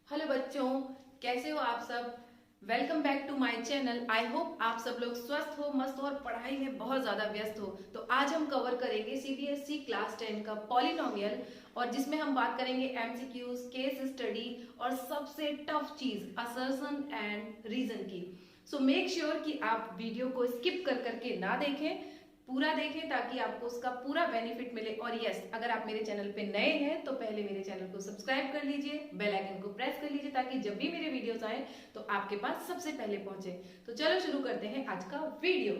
Hello बच्चों, कैसे हो आप सब। Welcome back to my channel. I hope आप सब लोग स्वस्थ हो, मस्त हो और पढ़ाई में बहुत ज्यादा व्यस्त हो। तो आज हम कवर करेंगे सीबीएसई क्लास 10 का पॉलिनोमियल, और जिसमें हम बात करेंगे एमसीक्यूज, केस स्टडी और सबसे टफ चीज असर्शन एंड रीजन की। सो मेक श्योर कि आप वीडियो को स्किप कर करके ना देखें, पूरा देखें ताकि आपको उसका पूरा बेनिफिट मिले। और यस, अगर आप मेरे चैनल पे नए हैं तो पहले मेरे चैनल को सब्सक्राइब कर लीजिए, बेल आइकन को प्रेस कर लीजिए ताकि जब भी मेरे वीडियोस आए तो आपके पास सबसे पहले पहुंचे। तो चलो शुरू करते हैं आज का वीडियो।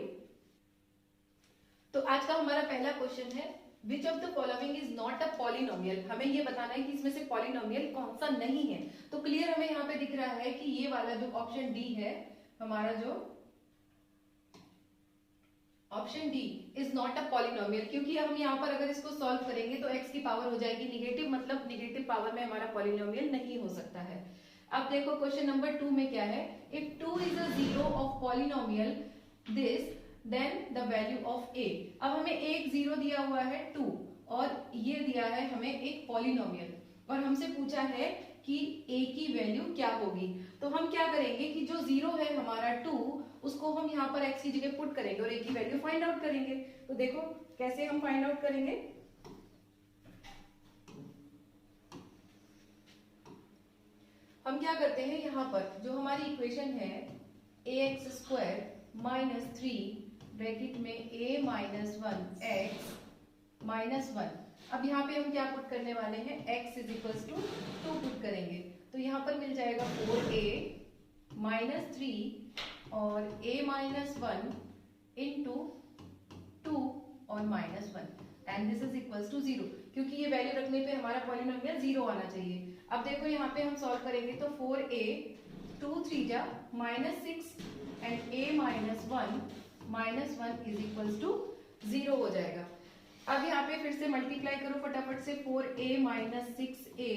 तो आज का हमारा पहला क्वेश्चन है, which of the following is not a polynomial. हमें ये बताना है कि इसमें से पॉलिनोमियल कौन सा नहीं है। तो क्लियर हमें यहाँ पे दिख रहा है कि ये वाला जो ऑप्शन डी है, हमारा जो option D is not a polynomial, क्योंकि हम यहाँ पर अगर इसको सॉल्व करेंगे तो x की पावर हो जाएगी निगेटिव, मतलब निगेटिव पावर में हमारा पॉलिनोमियल नहीं हो सकता है। अब देखो क्वेश्चन नंबर 2 में क्या है, if 2 is a zero of polynomial this then the value of a। अब हमें एक जीरो दिया हुआ है 2 और ये दिया है हमें एक पॉलिनोमियल, और हमसे पूछा है कि a की वैल्यू क्या होगी। तो हम क्या करेंगे कि जो जीरो है हमारा 2 उसको हम यहाँ पर x की जगह पुट करेंगे और a की वैल्यू फाइंड आउट करेंगे। तो देखो कैसे हम फाइंड आउट करेंगे। हम क्या करते हैं, यहाँ पर जो हमारी इक्वेशन है ax स्क्वायर माइनस 3 ब्रैकेट में a माइनस 1 x माइनस 1। अब यहाँ पे हम क्या पुट करने वाले हैं, x is equal to 2 put करेंगे। तो यहाँ पर मिल जाएगा 4a माइनस 3 और a माइनस 1 इंटू 2 और minus 1 and this is equals to 0, क्योंकि ये वैल्यू रखने पे हमारा पॉलिनोमियल 0 आना चाहिए। अब देखो यहाँ पे हम सॉल्व करेंगे तो 4a 2 3 जा minus 6 and a minus 1 is equals to 0 हो जाएगा। अब यहाँ पे फिर से मल्टीप्लाई करो फटाफट से, 4a minus 6a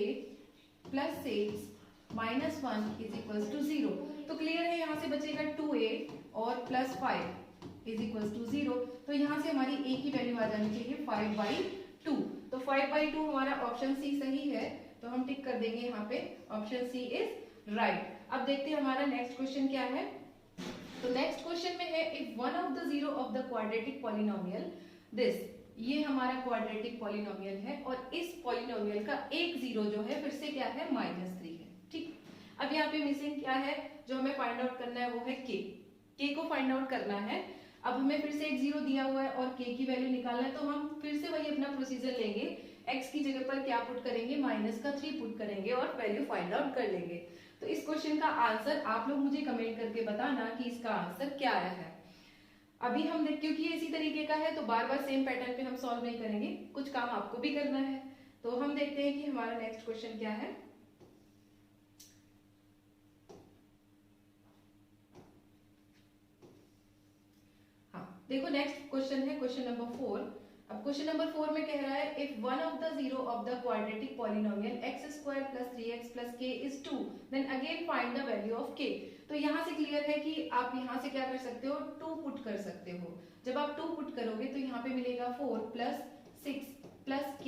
plus 6 minus 1 is equals to 0। तो क्लियर है, यहाँ से बचेगा 2a और प्लस 5 इज इक्वल्स टू 0। तो यहाँ से हमारी a की वैल्यू आ जानी चाहिए 5/2। तो 5/2 हमारा ऑप्शन सी सही है, तो हम टिक कर देंगे यहाँ पे ऑप्शन सी इज राइट। अब देखते हैं हमारा नेक्स्ट क्वेश्चन क्या है। तो नेक्स्ट क्वेश्चन में है, if one of the zero of the quadratic polynomial this, ये हमारा क्वाड्रेटिक पॉलिनोमियल है और इस पॉलिनोमियल का एक जीरो जो है फिर से क्या है, -3 है। ठीक, अब यहाँ पे मिसिंग क्या है, जो हमें फाइंड आउट करना है वो है के को फाइंड आउट करना है। अब हमें फिर से एक जीरो दिया हुआ है और के की वैल्यू निकालना है, तो हम फिर से वही अपना प्रोसीजर लेंगे, x की जगह पर क्या पुट करेंगे, -3 पुट करेंगे और वैल्यू फाइंड आउट कर लेंगे। तो इस क्वेश्चन का आंसर आप लोग मुझे कमेंट करके बताना कि इसका आंसर क्या आया है। अभी हम देख, क्योंकि ये इसी तरीके का है तो बार बार सेम पैटर्न पे हम सॉल्व नहीं करेंगे, कुछ काम आपको भी करना है। तो हम देखते हैं कि हमारा नेक्स्ट क्वेश्चन क्या है। हाँ देखो, नेक्स्ट क्वेश्चन है क्वेश्चन नंबर 4। अब क्वेश्चन नंबर 4 में कह रहा है, if one of the zero of the quadratic polynomial x square plus 3x plus k is 2 then again find the value of k। तो यहाँ से क्लियर है कि आप यहाँ से क्या कर सकते हो, 2 पुट कर सकते हो। जब आप 2 पुट करोगे तो यहाँ पे मिलेगा 4 plus 6 plus k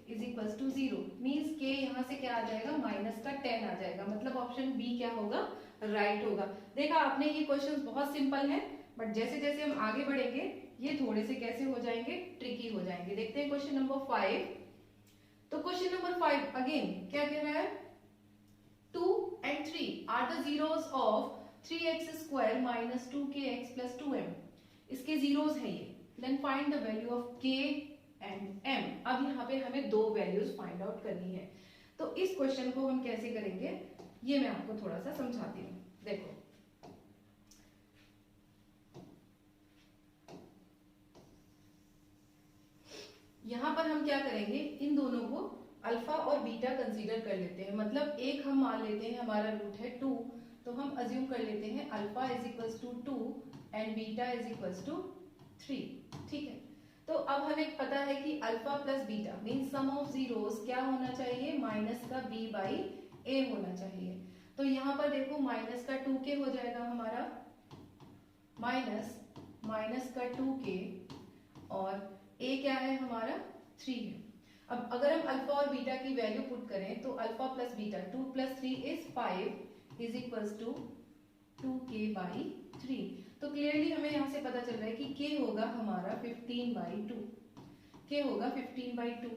is equals to 0, means k यहाँ से क्या आ जाएगा, माइनस का 10 आ जाएगा, मतलब ऑप्शन बी क्या होगा, राइट होगा। देखा आपने, ये क्वेश्चन बहुत सिंपल है, बट जैसे जैसे हम आगे बढ़ेंगे ये थोड़े से कैसे हो जाएंगे, ट्रिकी हो जाएंगे। देखते हैं क्वेश्चन नंबर 5। तो क्वेश्चन नंबर 5 अगेन क्या कह रहा है, 2 and 3 are the zeros of 3x square minus 2kx plus 2m। इसके जीरोस है ये। Then find the value of k and m। अब यहाँ पे हमें दो वैल्यूज फाइंड आउट करनी है। तो इस क्वेश्चन को हम कैसे करेंगे ये मैं आपको थोड़ा सा समझाती हूँ। देखो यहाँ पर हम क्या करेंगे, इन दोनों को अल्फा और बीटा कंसीडर कर लेते हैं। मतलब एक हम मान लेते हैं हमारा रूट है 2, तो हम अज्यूम कर लेते हैं alpha is equals to 2 and beta is equals to 3। ठीक है, तो अब हमें पता है कि alpha plus beta means sum of zeros क्या होना चाहिए, माइनस का b/a होना चाहिए। तो यहाँ पर देखो माइनस का 2k हो जाएगा हमारा, माइनस का 2k और a क्या है हमारा 3 है। अब अगर हम अल्फा और बीटा की वैल्यू पुट करें तो alpha plus beta 2 plus 3 is 5 is equals to 2k/3। तो क्लियरली हमें यहाँ से पता चल रहा है कि k होगा हमारा 15/2, k होगा 15/2।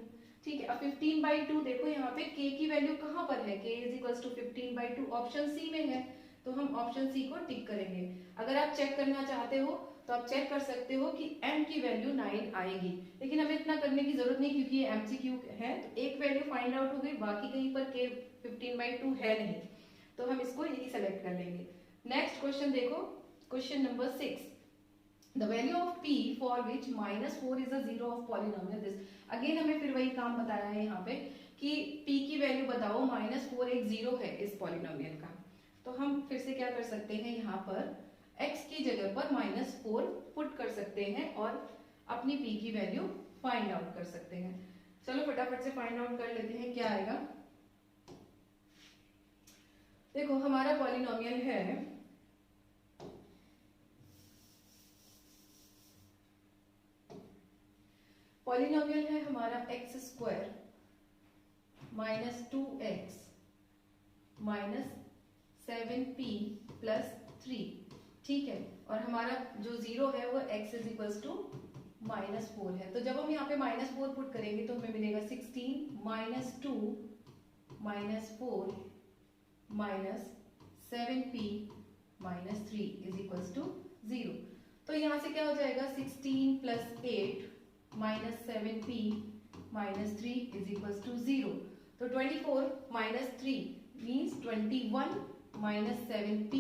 ठीक है, अब 15/2 देखो यहाँ पे k की वैल्यू कहाँ पर है, k is equals to 15/2 option C में है, तो हम ऑप्शन सी को टिक करेंगे। अगर आप चेक करना चाहते हो तो आप चेक कर सकते हो कि m की वैल्यू 9 आएगी, लेकिन हमें इतना करने की जरूरत नहीं क्योंकि ये MCQ है। तो एक वैल्यू फाइंड आउट हो गई, बाकी कहीं पर k 15/2 है नहीं, तो हम इसको यही सेलेक्ट कर लेंगे। नेक्स्ट क्वेश्चन देखो, question number 6, the value of p for which -4 is a zero of polynomial this। Again हमें फिर वही काम बताया है यहाँ पे कि p की वैल्यू बताओ, -4 एक जीरो है इस पॉलिनोमियल का। तो हम फिर से क्या कर सकते हैं, यहाँ पर x की जगह पर -4 पुट कर सकते हैं और अपनी p की वैल्यू फाइंड आउट कर सकते हैं। चलो फटाफट से फाइंड आउट कर लेते हैं क्या आएगा। देखो हमारा पॉलिनोमियल है हमारा x² -2x -7p + 3। ठीक है, और हमारा जो जीरो है वो x इज इक्वल्स टू -4 है। तो जब हम यहाँ पे -4 पुट करेंगे तो हमें मिलेगा 16 - 2 -4 -7p - 3 इज इक्वल्स टू 0। तो यहाँ से क्या हो जाएगा, 16 + 8 -7p - 3 इज इक्वल्स टू 0। तो 24 - 3 means 21 - 7p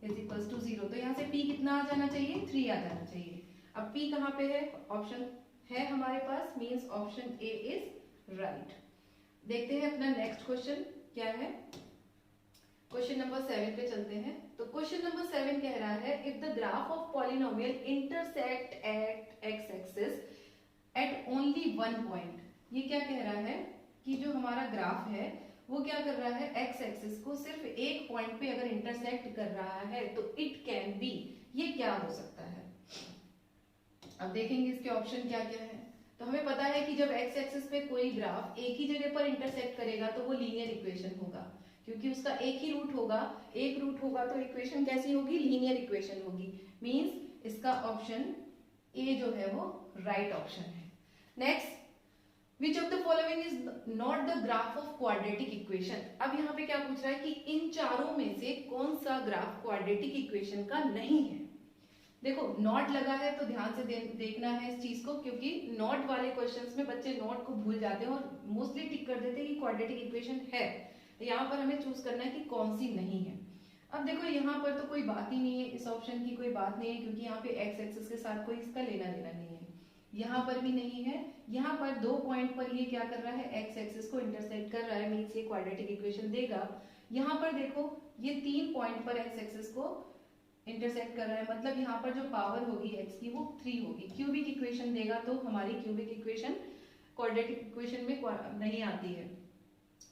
is equals to 0। तो यहाँ से p कितना आ जाना चाहिए, 3 आ जाना चाहिए। अब p कहाँ पे है, ऑप्शन है हमारे पास, means option A is right. देखते हैं अपना नेक्स्ट क्वेश्चन क्या है। क्वेश्चन नंबर 7 पे चलते हैं। तो क्वेश्चन नंबर 7 कह रहा है, if the graph of polynomial intersect at x axis at only one point. ये क्या कह रहा है कि जो हमारा ग्राफ है वो क्या कर रहा है, एक्स एक्सिस को सिर्फ एक पॉइंट पे अगर इंटरसेक्ट कर रहा है तो इट कैन बी, ये क्या हो सकता है। अब देखेंगे इसके ऑप्शन क्या क्या है। तो हमें पता है कि जब एक्स एक्सिस पे कोई ग्राफ एक ही जगह पर इंटरसेक्ट करेगा तो वो लीनियर इक्वेशन होगा, क्योंकि उसका एक ही रूट होगा, एक रूट होगा तो इक्वेशन कैसी होगी, लीनियर इक्वेशन होगी। मींस इसका ऑप्शन ए जो है वो राइट ऑप्शन है। Next, Which of the following is not the graph of quadratic equation। अब यहाँ पे क्या पूछ रहा है कि इन चारों में से कौन सा ग्राफ क्वाड्रेटिक इक्वेशन का नहीं है। देखो नॉट लगा है तो ध्यान से देखना है इस चीज को, क्योंकि नॉट वाले क्वेश्चंस में बच्चे नॉट को भूल जाते हैं और मोस्टली टिक कर देते हैं कि क्वाड्रेटिक इक्वेशन है। तो यहाँ पर हमें चूज करना है कि कौन सी नहीं है। अब देखो यहाँ पर तो कोई बात ही नहीं है, इस ऑप्शन की कोई बात नहीं है, क्योंकि यहाँ पे एक्स एक्सिस के साथ कोई इसका लेना देना नहीं है। यहाँ पर भी नहीं है, यहाँ पर दो पॉइंट पर ये क्या कर रहा है, एक्स एक्सिस को इंटरसेक्ट कर रहा है, मींस ये क्वाड्रेटिक इक्वेशन देगा। यहाँ पर देखो ये 3 पॉइंट पर एक्स एक्सिस को इंटरसेक्ट कर रहा है, मतलब यहाँ पर जो पावर होगी एक्स की वो 3 होगी। क्यूबिक इक्वेशन देगा तो हमारी क्यूबिक इक्वेशन क्वाड्रेटिक इक्वेशन में नहीं आती है,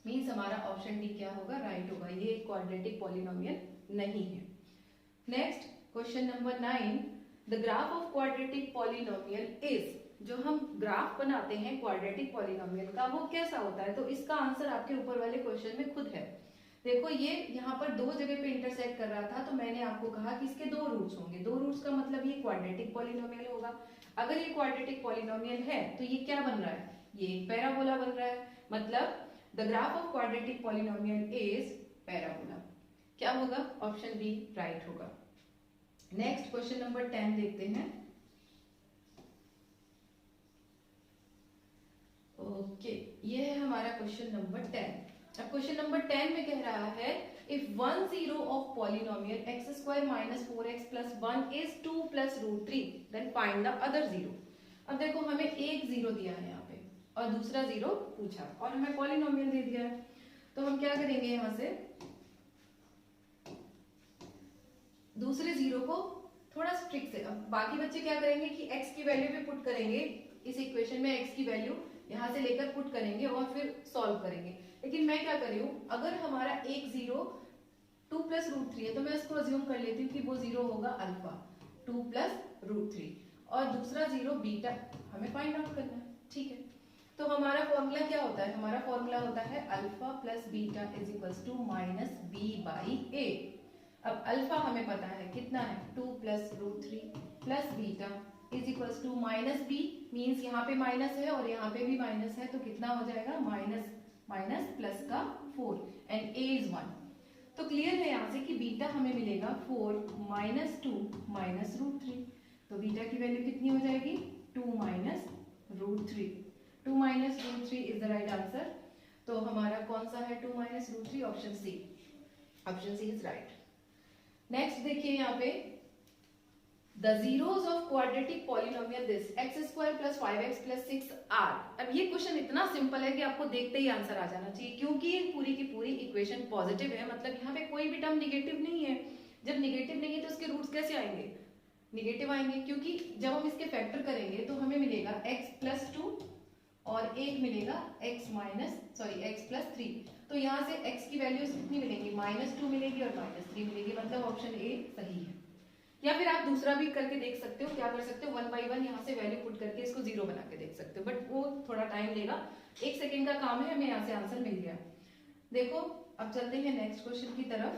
मींस हमारा ऑप्शन डी क्या होगा, राइट होगा, ये क्वाड्रेटिक पॉलिनोमियल नहीं है। Next question number 9, the graph of quadratic polynomial is. जो हम ग्राफ बनाते हैं क्वाड्रेटिक पॉलिनोमियल का वो कैसा होता है, तो इसका आंसर आपके ऊपर वाले क्वेश्चन में खुद है। देखो ये यहाँ पर दो जगह पे इंटरसेक्ट कर रहा था, तो मैंने आपको कहा कि इसके दो रूट्स होंगे। दो रूट्स का मतलब ये क्वाड्रेटिक पॉलिनोमियल होगा। अगर ये क्वाड्रेटिक पॉलिनोमियल है तो ये क्या बन रहा है, ये एक पैराबोला बन रहा है, मतलब the graph of quadratic polynomial is parabola. क्या होगा, ऑप्शन बी राइट होगा। नेक्स्ट क्वेश्चन नंबर 10 देखते हैं। ओके, ये है हमारा क्वेश्चन नंबर 10। अब क्वेश्चन नंबर 10 में कह रहा है, if one zero of polynomial x² - 4x + 1 is 2 + √3 then find the other zero. अब देखो हमें एक जीरो दिया है यहाँ पे और दूसरा जीरो पूछा और हमें पॉलिनोमियल दे दिया है, तो हम क्या करेंगे, यहाँ से दूसरे जीरो को थोड़ा स्ट्रिक्ट से, अब बाकी बच्चे क्या करेंगे कि x की वैल्यू पे पुट करेंगे, इस इक्वेशन में x की वैल्यू यहाँ से लेकर पुट करेंगे और फिर सॉल्व करेंगे। लेकिन मैं क्या कर रही हूँ, अगर हमारा एक जीरो 2 + √3 है तो मैं इसको अज्यूम कर लेती हूँ कि वो जीरो होगा अल्फा 2 + √3 और दूसरा जीरो बीटा हमें फाइंड आउट करना है। ठीक है, तो हमारा फॉर्मूला क्या होता है? हमारा फॉर्मूला होता है alpha plus beta is equals to minus B by A. अब अल्फा हमें पता है कितना है, 2 plus root 3 plus beta is equals to minus B, means यहाँ पे माइनस है और यहाँ पे भी माइनस है, तो कितना हो जाएगा, माइनस माइनस प्लस का 4 एंड ए इज 1। तो क्लियर है यहाँ से कि बीटा हमें मिलेगा 4 माइनस 2 माइनस रूट 3। तो बीटा की वैल्यू कितनी हो जाएगी, 2 minus root 3। 2 minus root 3 is the right answer. तो हमारा कौन सा है 2 minus root 3? Option C. Option C is right. Next देखिए यहाँ पे, the zeros of quadratic polynomial this x square plus 5x plus 6 are. अब ये क्वेश्चन इतना सिंपल है कि आपको देखते ही आंसर आ जाना चाहिए, क्योंकि ये पूरी की पूरी इक्वेशन पॉजिटिव है, मतलब यहाँ पे कोई भी टर्म निगेटिव नहीं है। जब निगेटिव नहीं है तो इसके रूट्स कैसे आएंगे, निगेटिव आएंगे, क्योंकि जब हम इसके फैक्टर करेंगे तो हमें मिलेगा x प्लस 2 और एक मिलेगा x प्लस 3। तो यहाँ से x की वैल्यूज कितनी मिलेंगी, -2 मिलेगी और -3 मिलेगी, मतलब ऑप्शन ए सही है। या फिर आप दूसरा भी करके देख सकते हो, क्या कर सकते हो, 1 बाई 1 यहाँ से वैल्यू पुट करके इसको 0 बना के देख सकते हो, बट वो थोड़ा टाइम लेगा, 1 सेकेंड का काम है, हमें यहाँ से आंसर मिल गया। देखो अब चलते हैं नेक्स्ट क्वेश्चन की तरफ।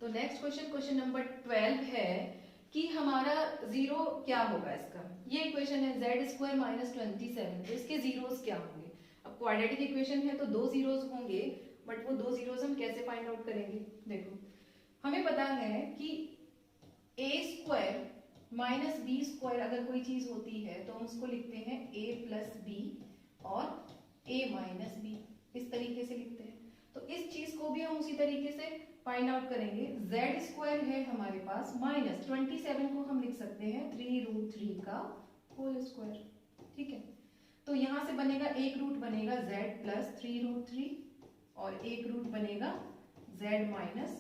तो नेक्स्ट क्वेश्चन नंबर 12 है कि हमारा जीरो क्या होगा इसका। ये इक्वेशन है z स्क्वायर माइनस 27, तो इसके जीरोस क्या होंगे। अब क्वाड्रेटिक इक्वेशन है तो 2 जीरोस होंगे, बट वो 2 जीरोस हम कैसे फाइंड आउट करेंगे। देखो हमें पता है कि a square minus B square अगर कोई चीज होती है तो हम उसको लिखते हैं a प्लस बी और a माइनस बी, इस तरीके से लिखते हैं। तो इस चीज को भी हम उसी तरीके से फाइंड आउट करेंगे। z स्क्वायर है हमारे पास, माइनस 27 को हम लिख सकते हैं 3 रूट 3 का होल स्क्वायर, ठीक है। तो यहाँ से बनेगा एक रूट बनेगा z प्लस 3 रूट 3 और एक रूट बनेगा z माइनस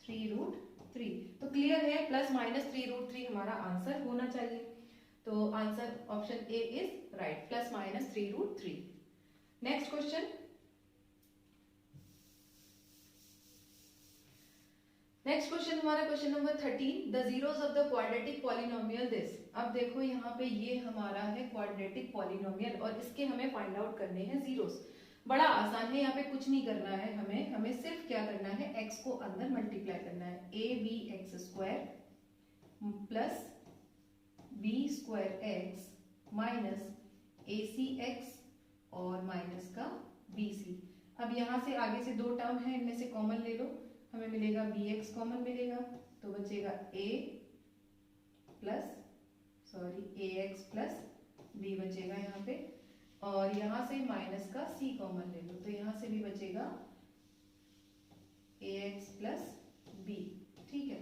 3 रूट 3। तो क्लियर है, प्लस माइनस 3 रूट 3 हमारा आंसर होना चाहिए। तो answer option A is right, plus minus 3 root 3। Next question, next question हमारा question number 13, the zeros of the quadratic polynomial this. अब देखो यहाँ पे ये हमारा है क्वाड्रेटिक पॉलिनोमियल और इसके हमें फाइंड आउट करने हैं जीरोस। बड़ा आसान है, यहाँ पे कुछ नहीं करना है, हमें सिर्फ क्या करना है, x को अंदर मल्टीप्लाई करना है, a b x square plus b square x minus a c x और माइनस का b c। अब यहाँ से आगे से दो टर्म है, इनमें से कॉमन ले लो, हमें मिलेगा bx कॉमन मिलेगा, तो बचेगा ax प्लस b बचेगा यहाँ पे, और यहाँ से माइनस का c कॉमन ले लो, तो यहाँ से भी बचेगा ax प्लस b, ठीक है।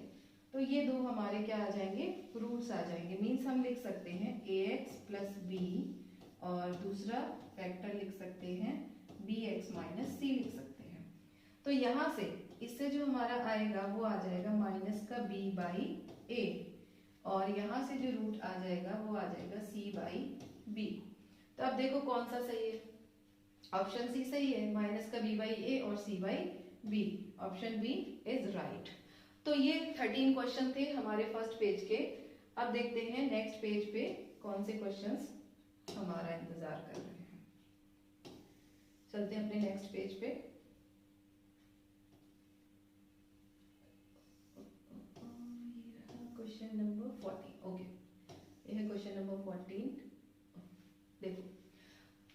तो ये दो हमारे क्या आ जाएंगे, रूट्स आ जाएंगे, मीन्स हम लिख सकते हैं ax प्लस b और दूसरा फैक्टर लिख सकते हैं bx माइनस c लिख सकते हैं। तो यहाँ से इससे जो हमारा आएगा वो आ जाएगा माइनस का b बाई a और यहाँ से जो रूट आ जाएगा वो आ जाएगा c बाई b। तो अब देखो कौन सा सही है, ऑप्शन सी सही है, माइनस का b बाई a और c by b, option B is right. तो ये 13 क्वेश्चन थे हमारे फर्स्ट पेज के। अब देखते हैं नेक्स्ट पेज पे कौन से क्वेश्चंस हमारा इंतजार कर रहे हैं। चलते हैं अपने नेक्स्ट पेज पे। क्वेश्चन नंबर 14, ओके, ये है क्वेश्चन नंबर 14। देखो,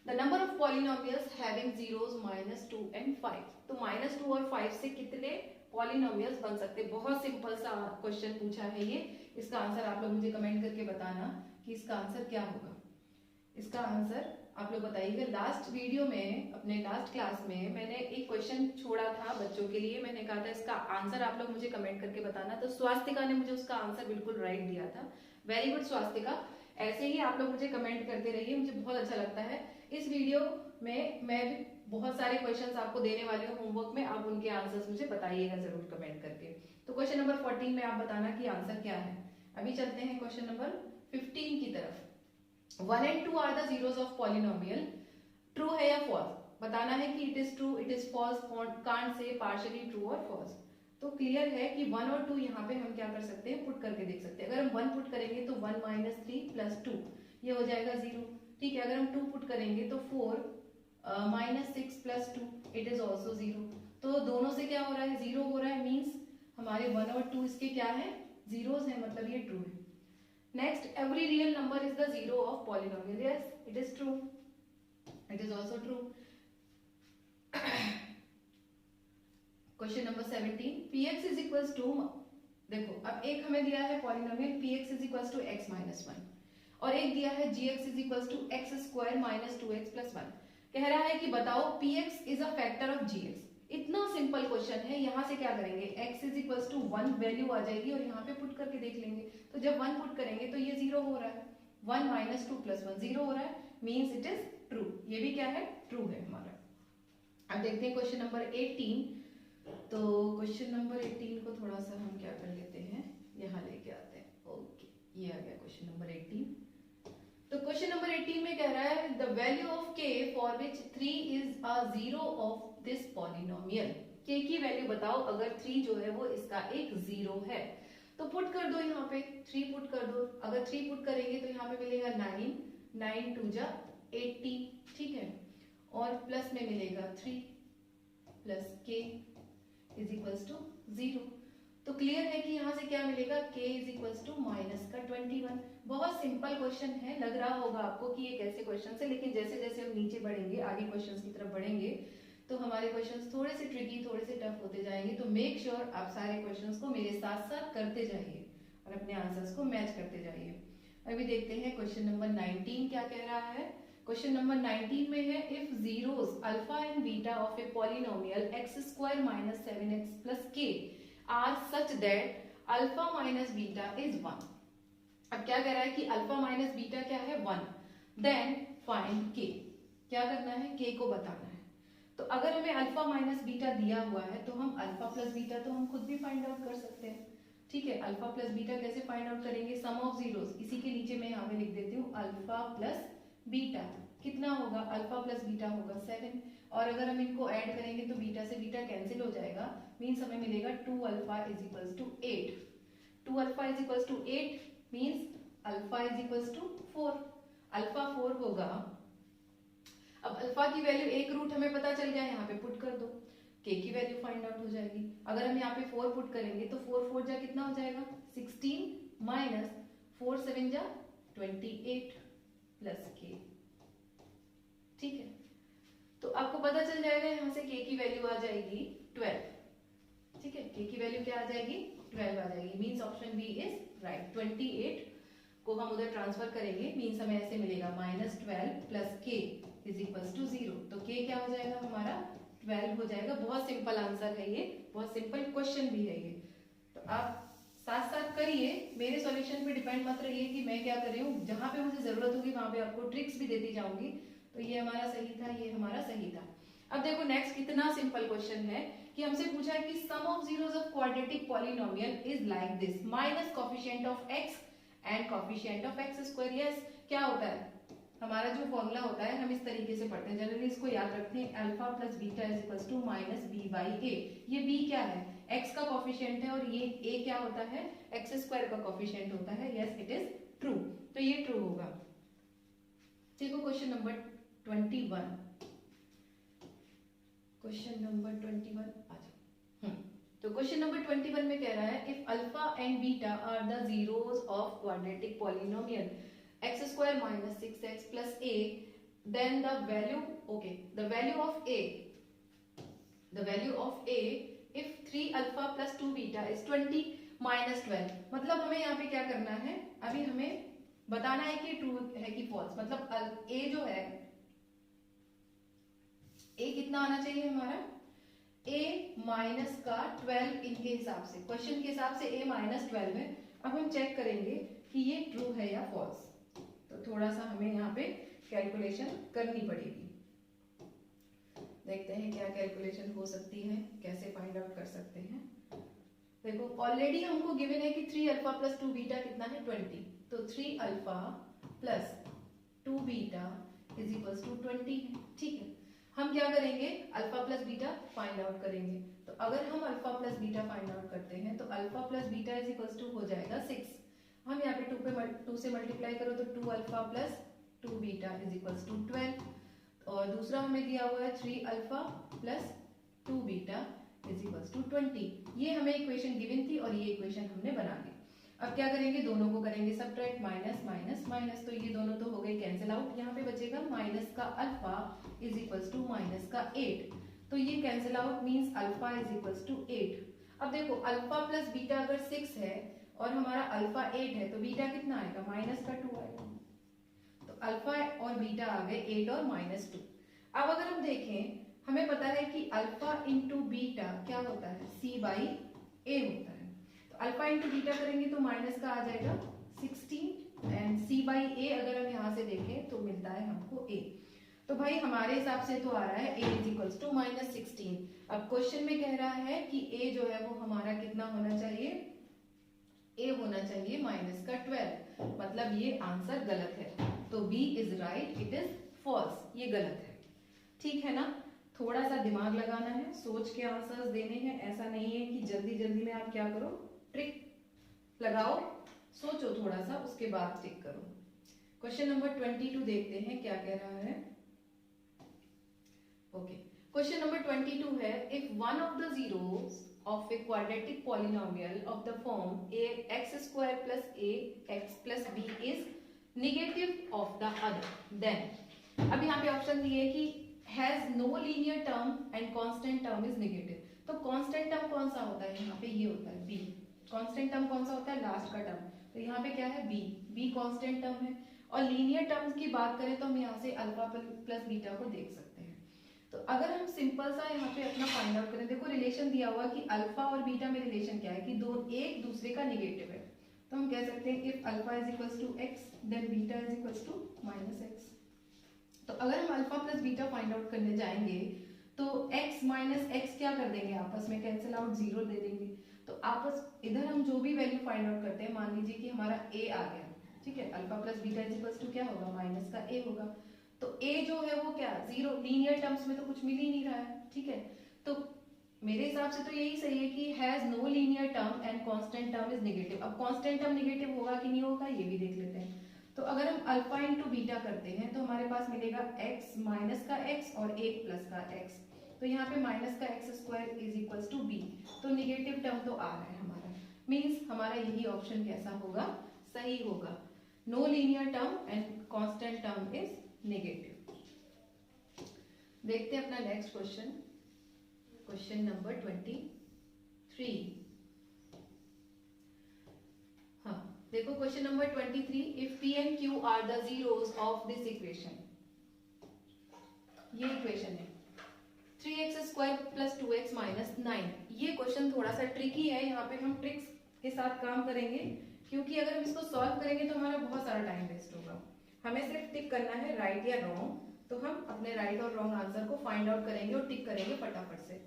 the number of polynomials having zeros -2 and 5। तो -2 और 5 से कितने पॉलिनोमियल्स बन सकते हैं। बहुत सिंपल सा क्वेश्चन पूछा है ये। इसका आंसर आप लोग मुझे कमेंट करके बताना कि इसका आंसर क्या होगा। इसका आंसर आप लोग बताइएगा। लास्ट वीडियो में, अपने लास्ट क्लास में मैंने एक क्वेश्चन छोड़ा था बच्चों के लिए, मैंने कहा था इसका आंसर आप लोग मुझे कमेंट करके बताना। तो स्वास्तिका ने मुझे उसका आंसर बिल्कुल राइट दिया था। वेरी गुड स्वास्तिका, ऐसे ही आप लोग मुझे कमेंट करते रहिए, मुझे बहुत अच्छा लगता है। इस वीडियो में मैं भी बहुत सारे क्वेश्चंस आपको देने वाली हूँ होमवर्क में, आप उनके आंसर्स मुझे बताइएगा जरूर कमेंट करके। तो क्वेश्चन नंबर 14 में आप बताना कि आंसर क्या है। अभी चलते हैं क्वेश्चन नंबर 15 की तरफ। 1 and 2 are the zeros of polynomial. True है या फॉल्स बताना है कि it is true, it is false, can't say partially true और फॉल्स। तो क्लियर है कि 1 और 2 यहाँ पे हम क्या कर सकते हैं, पुट करके देख सकते हैं। अगर हम 1 पुट करेंगे तो 1 - 3 + 2, ये हो जाएगा 0। ठीक है, अगर हम 2 पुट करेंगे तो 4 -6 + 2 इट इज ऑल्सो 0। तो दोनों से क्या हो रहा है, 0 हो रहा है, मीन्स हमारे 1 और 2 इसके क्या है, जीरोस है, मतलब ये ट्रू है। Next, every real number is the zero of polynomial. Yes, it is true, it is also true. Question number 17, px is equals to, देखो अब एक हमें दिया है polynomial px is equals to x - 1 और एक दिया है gx is equals to x² - 2x + 1। कह रहा है कि बताओ px is a factor of gx। इतना सिंपल क्वेश्चन है, यहाँ से क्या करेंगे, x is equals to 1 value आ जाएगी और यहाँ पे पुट करके देख लेंगे। तो जब 1 पुट करेंगे तो ये 0 हो रहा है, 1 - 2 + 1 0 हो रहा है, मीन्स इट इज ट्रू। ये भी क्या है, ट्रू है हमारा। अब देखते हैं क्वेश्चन नंबर 18। तो क्वेश्चन नंबर 18 को थोड़ा सा हम क्या कर लेते हैं, यहाँ लेके आते हैं। ओके, ये आ गया क्वेश्चन नंबर 18। तो क्वेश्चन नंबर 18 में कह रहा है the value of k for which 3 is a zero of this polynomial. k की वैल्यू बताओ अगर 3 जो है वो इसका एक जीरो है। तो पुट कर दो, यहाँ पे 3 पुट कर दो। अगर 3 पुट करेंगे तो यहाँ पे मिलेगा 9, 9 2 जा 18, ठीक है, और प्लस में मिलेगा 3 plus k is equals to 0। तो क्लियर है कि यहाँ से क्या मिलेगा, k इज इक्वल्स टू -21। बहुत सिंपल क्वेश्चन है, लग रहा होगा आपको कि ये कैसे क्वेश्चन है, लेकिन जैसे जैसे हम नीचे बढ़ेंगे, आगे क्वेश्चंस की तरफ बढ़ेंगे, तो हमारे क्वेश्चंस थोड़े से ट्रिकी, थोड़े से टफ होते जाएंगे। तो मेक श्योर आप सारे क्वेश्चंस को मेरे साथ साथ करते जाइए और अपने आंसर्स को मैच करते जाइए। अभी देखते हैं क्वेश्चन नंबर 19 क्या कह रहा है। क्वेश्चन नंबर 19 में है if zeros alpha and beta of a polynomial x² - 7x + k are such that alpha minus beta is 1। अब क्या कह रहा है कि अल्फा माइनस बीटा क्या है, 1। देन फाइंड k, क्या करना है, k को बताना है। तो अगर हमें अल्फा माइनस बीटा दिया हुआ है तो हम अल्फा प्लस बीटा तो हम खुद भी फाइंड आउट कर सकते हैं। ठीक है, अल्फा प्लस बीटा कैसे फाइंड आउट करेंगे, सम ऑफ जीरोस, इसी के नीचे मैं यहाँ पे लिख देती हूँ अल्फा प्लस बीटा कितना होगा, अल्फा प्लस बीटा होगा 7, और अगर हम इनको ऐड करेंगे तो बीटा से बीटा कैंसिल हो जाएगा, मींस हमें मिलेगा 2 alpha is equals to 8। 2 alpha is equals to 8 means alpha is equals to 4। Alpha 4 होगा। अब अल्फा की वैल्यू एक रूट हमें पता चल गया, यहाँ पे पुट कर दो, k की वैल्यू फाइंड आउट हो जाएगी। अगर हम यहाँ पे 4 पुट करेंगे तो 4 4 जा कितना हो जाएगा, 16 माइनस 4 7 जा 28 प्लस k। ठीक है, तो आपको पता चल जाएगा यहाँ से k की वैल्यू आ जाएगी 12। ठीक है, k की वैल्यू क्या आ जाएगी, 12 आ जाएगी, means option B is right. 28 को हम उधर ट्रांसफर करेंगे, मींस हमें ऐसे मिलेगा -12 plus k is equals to 0। तो k क्या हो जाएगा हमारा, 12 हो जाएगा। बहुत सिंपल आंसर है ये, बहुत सिंपल क्वेश्चन भी है ये। तो आप साथ साथ करिए, मेरे सॉल्यूशन पे डिपेंड मत रहिए कि मैं क्या कर रही हूँ, जहां पे मुझे जरूरत होगी वहां पे आपको ट्रिक्स भी देती जाऊंगी। तो ये हमारा सही था, ये हमारा सही था। अब देखो नेक्स्ट कितना सिंपल क्वेश्चन है कि हमसे पूछा है कि sum of zeros of quadratic polynomial is like this, minus coefficient of x and coefficient of x²। Yes, क्या होता है हमारा जो फॉर्मूला होता है, हम इस तरीके से पढ़ते हैं, जनरली इसको याद रखते हैं, alpha plus beta is equals to minus B by A. ये b क्या है, x का कोफिशिएंट है, और ये a क्या होता है, x² का कोफिशिएंट होता है। यस, इट इज ट्रू, तो ये ट्रू होगा। देखो क्वेश्चन नंबर 21, क्वेश्चन नंबर 21 आ जाओ। तो क्वेश्चन नंबर 21 में कह रहा है if alpha and beta are the zeros of quadratic polynomial x² - 6x plus a, then the value of a if 3 alpha plus 2 beta is 20 minus 12। मतलब हमें यहाँ पे क्या करना है, अभी हमें बताना है कि ट्रू है कि फॉल्स। मतलब a जो है, a कितना आना चाहिए हमारा, a माइनस का 12 इनके हिसाब से, क्वेश्चन के हिसाब से a -12 है। अब हम चेक करेंगे कि ये ट्रू है या फॉल्स। तो थोड़ा सा हमें यहाँ पे कैलकुलेशन करनी पड़ेगी। देखते हैं क्या कैलकुलेशन हो सकती है, कैसे फाइंड आउट कर सकते हैं। देखो ऑलरेडी हमको गिवन है कि 3 अल्फा प्लस 2 बीटा कितना है 20, तो 3 alpha plus 2 beta is equals to 20 है। ठीक है, हम क्या करेंगे, alpha plus beta find out करेंगे। तो अगर हम alpha plus beta find out करते हैं तो alpha plus beta is equals to हो जाएगा 6। हम यहाँ पे 2 से मल्टीप्लाई करो तो 2 alpha plus 2 beta is equals to 12 और दूसरा हमें दिया हुआ है 3 alpha plus 2 beta is equals to 20। ये हमें इक्वेशन गिवन थी और ये इक्वेशन हमने बना ली। अब क्या करेंगे, दोनों को करेंगे सबट्रैक्ट, माइनस माइनस माइनस, तो ये दोनों तो हो गए कैंसिल आउट। यहाँ पे बचेगा माइनस का alpha is equals to minus का 8, तो ये cancel out means alpha is equals to 8। अब देखो अल्फा प्लस बीटा अगर 6 है और हमारा अल्फा 8 है तो बीटा कितना आएगा, माइनस का 2 आएगा। तो अल्फा और बीटा आ गए 8 और माइनस 2। अब अगर हम देखें, हमें पता है कि अल्फा इंटू बीटा क्या होता है, सी बाई ए होता है। तो अल्फा इंटू बीटा करेंगे तो माइनस का आ जाएगा 16 एंड सी बाई ए अगर हम यहाँ से देखें तो मिलता है हमको ए। तो भाई हमारे हिसाब से तो आ रहा है a is equals to minus 16। अब क्वेश्चन में कह रहा है कि a जो है वो हमारा कितना होना चाहिए, a होना चाहिए माइनस का 12, मतलब ये आंसर गलत है। तो b is right, it is false, ये गलत है। ठीक है ना, थोड़ा सा दिमाग लगाना है, सोच के आंसर्स देने हैं। ऐसा नहीं है कि जल्दी जल्दी में आप क्या करो, ट्रिक लगाओ, सोचो थोड़ा सा, उसके बाद टिक करो। क्वेश्चन नंबर 22 देखते हैं क्या कह रहा है। ओके, क्वेश्चन नंबर 22 है, if one of the zeros of a quadratic polynomial of the form a x square plus a x plus b is negative of the other, then अब यहाँ पे ऑप्शन दिए कि has no linear term and constant term is negative. तो constant term कौन सा होता है, यहाँ पे ये होता है बी। कांस्टेंट टर्म कौन सा होता है, लास्ट का टर्म। तो यहाँ पे क्या है, बी, बी कांस्टेंट टर्म है। और लीनियर टर्म्स की बात करें तो हम यहाँ से अल्फा प्लस बीटा को देख सकते हैं। तो अगर हम सिंपल सा यहाँ पे अपना फाइंड आउट करें, देखो रिलेशन दिया हुआ कि अल्फा और बीटा में रिलेशन क्या है कि दो एक दूसरे का निगेटिव है। तो हम कह सकते हैं if alpha is equals to x then beta is equals to minus x. तो अगर हम alpha plus beta find out करने जाएंगे तो x माइनस एक्स क्या कर देंगे, आपस में कैंसिल आउट, जीरो दे देंगे। तो आपस इधर हम जो भी वैल्यू फाइंड आउट करते हैं, मान लीजिए कि हमारा a आ गया, ठीक है, alpha plus beta is equals to क्या होगा, माइनस का a होगा। तो a जो है वो क्या, जीरो, लीनियर टर्म्स में तो कुछ मिल ही नहीं रहा है, ठीक है। तो मेरे हिसाब से तो यही सही है कि has no linear term and constant term is negative. अब कांस्टेंट टर्म नेगेटिव होगा कि नहीं होगा ये भी देख लेते हैं। तो अगर हम अल्फा इंटू बीटा करते हैं तो हमारे पास मिलेगा x माइनस का x और 1 प्लस का x। तो यहाँ पे माइनस का x square is equals to b, तो निगेटिव टर्म तो आ रहा है हमारा, मीन्स हमारा यही ऑप्शन कैसा होगा, सही होगा। No linear term and constant term is negative. देखते हैं अपना नेक्स्ट क्वेश्चन, क्वेश्चन नंबर 23। हाँ देखो question number 23, if p and q are the zeros of this equation, ये इक्वेशन है 3x square plus 2x minus 9। ये क्वेश्चन थोड़ा सा ट्रिकी है, यहाँ पे हम ट्रिक्स के साथ काम करेंगे, क्योंकि अगर हम इसको सॉल्व करेंगे तो हमारा बहुत सारा टाइम वेस्ट होगा। हमें सिर्फ टिक करना है राइट या रॉन्ग, तो हम अपने राइट और रॉन्ग आंसर को फाइंड आउट करेंगे और टिक करेंगे फटाफट से।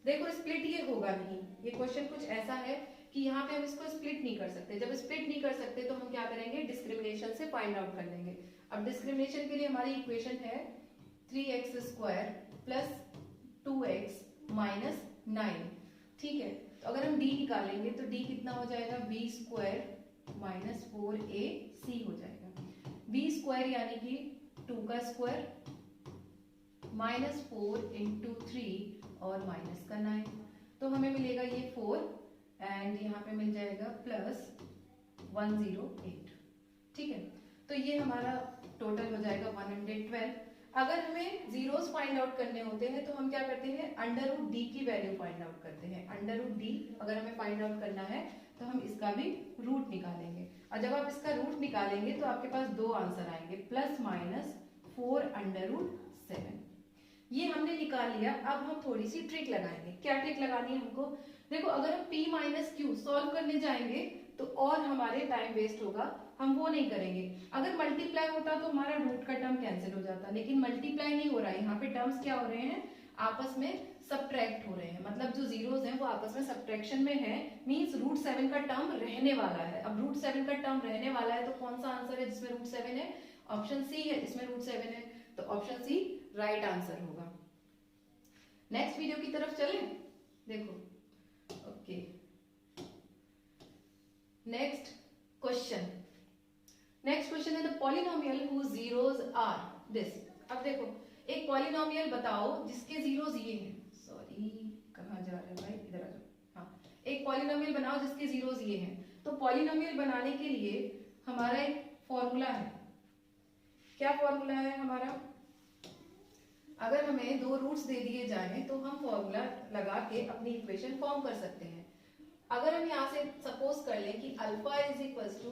देखो स्प्लिट ये होगा नहीं, ये क्वेश्चन कुछ ऐसा है कि यहाँ पे हम इसको स्प्लिट नहीं कर सकते। जब स्प्लिट नहीं कर सकते तो हम क्या करेंगे, डिस्क्रिमिनेशन से फाइंड आउट कर लेंगे। अब डिस्क्रिमिनेशन के लिए हमारी इक्वेशन है 3x square plus 2x minus 9, ठीक है। तो अगर हम d निकालेंगे तो d कितना हो जाएगा, b स्क्वायर माइनस 4ac हो जाएगा। b स्क्वायर यानी कि 2 का स्क्वायर माइनस 4 इंटू 3 और माइनस का 9, तो हमें मिलेगा ये 4 एंड यहाँ पे मिल जाएगा प्लस 108, ठीक है। तो ये हमारा टोटल हो जाएगा 112। अगर हमें जीरोस फाइंड आउट करने होते हैं तो हम क्या करते हैं, अंडर रूट डी की वैल्यू फाइंड आउट करते हैं। अंडर रूट डी अगर हमें फाइंड आउट करना है तो हम इसका भी रूट निकालेंगे, और जब आप इसका रूट निकालेंगे तो आपके पास दो आंसर आएंगे, प्लस माइनस 4 अंडर रूट 7। ये हमने निकाल लिया। अब हम थोड़ी सी ट्रिक लगाएंगे। क्या ट्रिक लगानी है हमको, देखो अगर हम p माइनस क्यू सॉल्व करने जाएंगे तो और हमारे टाइम वेस्ट होगा, हम वो नहीं करेंगे। अगर मल्टीप्लाई होता तो हमारा रूट का टर्म कैंसिल हो जाता, लेकिन मल्टीप्लाई नहीं हो रहा है, यहाँ पे टर्म्स क्या हो रहे हैं, आपस में सब्ट्रैक्ट हो रहे हैं, मतलब जो जीरोस हैं वो आपस में सब्ट्रैक्शन में है, मींस रूट 7 का टर्म रहने वाला है। अब रूट 7 का टर्म रहने वाला है तो कौन सा आंसर है जिसमें रूट 7 है, ऑप्शन सी है, इसमें रूट 7 है, तो ऑप्शन सी राइट आंसर होगा। नेक्स्ट वीडियो की तरफ चलें, देखो okay next question. Next question है the polynomial whose zeros are this. अब देखो एक पॉलिनोमियल बताओ जिसके जीरोस ये हैं। सॉरी कहाँ जा रहे हैं भाई, इधर आ जाओ। हाँ, एक पॉलिनोमियल बनाओ जिसके जीरोस ये हैं। तो पॉलिनोमियल बनाने के लिए हमारा एक फॉर्मूला है। क्या फॉर्मूला है हमारा? अगर हमें दो रूट्स दे दिए जाएं तो हम फॉर्मूला लगा के अपनी इक्वेशन फॉर्म कर सकते हैं। अगर हम यहाँ से सपोज कर लें कि alpha is equal to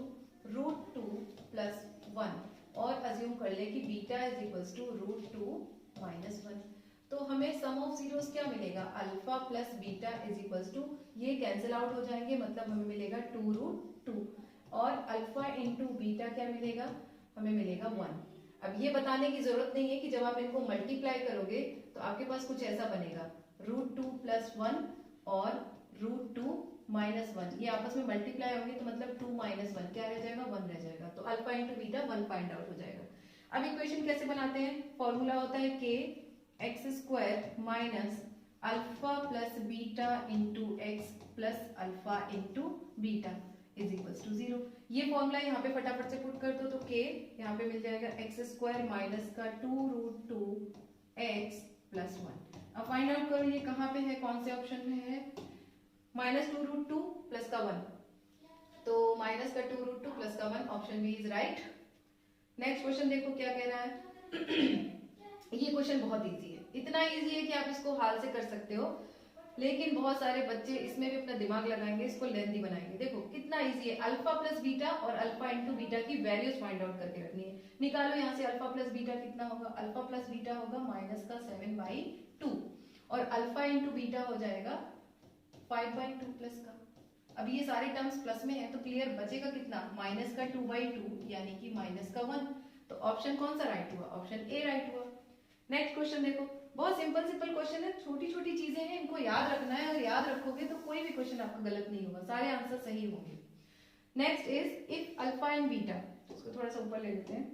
√2 plus 1 और अज्यूम कर लें कि beta is equal to √2 minus 1, तो हमें सम ऑफ जीरोस क्या मिलेगा? Alpha plus beta is equal to, ये कैंसिल आउट हो जाएंगे, मतलब हमें मिलेगा 2√2 और अल्फा इंटू बीटा क्या मिलेगा? हमें मिलेगा 1। अब ये बताने की जरूरत नहीं है कि जब आप इनको मल्टीप्लाई करोगे तो आपके पास कुछ ऐसा बनेगा, √2 प्लस 1 और √2 माइनस 1, ये आपस में मल्टीप्लाई होंगे तो मतलब 2 माइनस 1 क्या रह जाएगा? 1 रह जाएगा। तो alpha into beta 1 find out हो जाएगा। अब इक्वेशन कैसे बनाते हैं? फॉर्मूला होता है k x square minus alpha plus beta into x plus alpha into beta is equal to 0। ये फॉर्मूला यहाँ पे फटाफट से पुट कर दो तो k यहाँ पे मिल जाएगा एक्स स्क्वायर माइनस का 2√2 एक्स प्लस 1। अब फाइंड आउट करो ये कहाँ पे है, कौन से ऑप्शन में है? -2√2 प्लस का 1, तो माइनस का 2√2 प्लस का 1, option B is right. Next question देखो क्या कह रहा है। ये क्वेश्चन बहुत इजी है, इतना इजी है कि आप इसको हाल से कर सकते हो, लेकिन बहुत सारे बच्चे इसमें भी अपना दिमाग लगाएंगे, इसको लेंथी बनाएंगे। देखो कितना इजी है, अल्फा प्लस बीटा और अल्फा इंटू बीटा की वैल्यूज फाइंड आउट करके रखनी है। निकालो यहाँ से अल्फा प्लस बीटा कितना होगा? अल्फा प्लस बीटा होगा माइनस का 7/2 और अल्फा इंटू बीटा हो जाएगा 5/2 प्लस का। अब ये सारे टर्म्स प्लस में है तो क्लियर बचेगा कितना? माइनस का 2/2 यानी कि माइनस का 1। तो ऑप्शन कौन सा राइट हुआ? ऑप्शन ए राइट हुआ। नेक्स्ट क्वेश्चन देखो, बहुत सिंपल सिंपल क्वेश्चन है, छोटी छोटी चीजें हैं, इनको याद रखना है और याद रखोगे तो कोई भी क्वेश्चन आपका गलत नहीं होगा, सारे आंसर सही होंगे। Next is if alpha and beta, इसको थोड़ा सा ऊपर ले लेते हैं।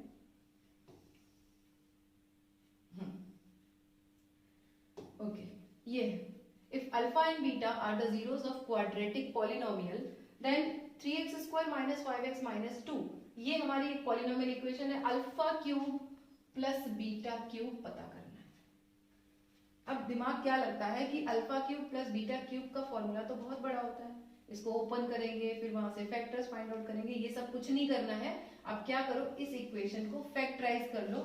ओके, ये है if alpha and beta are the zeros of quadratic polynomial then 3x square minus 5x minus 2, ये हमारी एक पॉलिनोमियल इक्वेशन है। Alpha cube plus beta cube पता करना है। अब दिमाग क्या लगता है कि alpha cube plus beta cube का फॉर्मूला तो बहुत बड़ा होता है, इसको ओपन करेंगे फिर वहां से फैक्टर्स फाइंड आउट करेंगे, ये सब कुछ नहीं करना है। आप क्या करो, इस इक्वेशन को फैक्टराइज कर लो,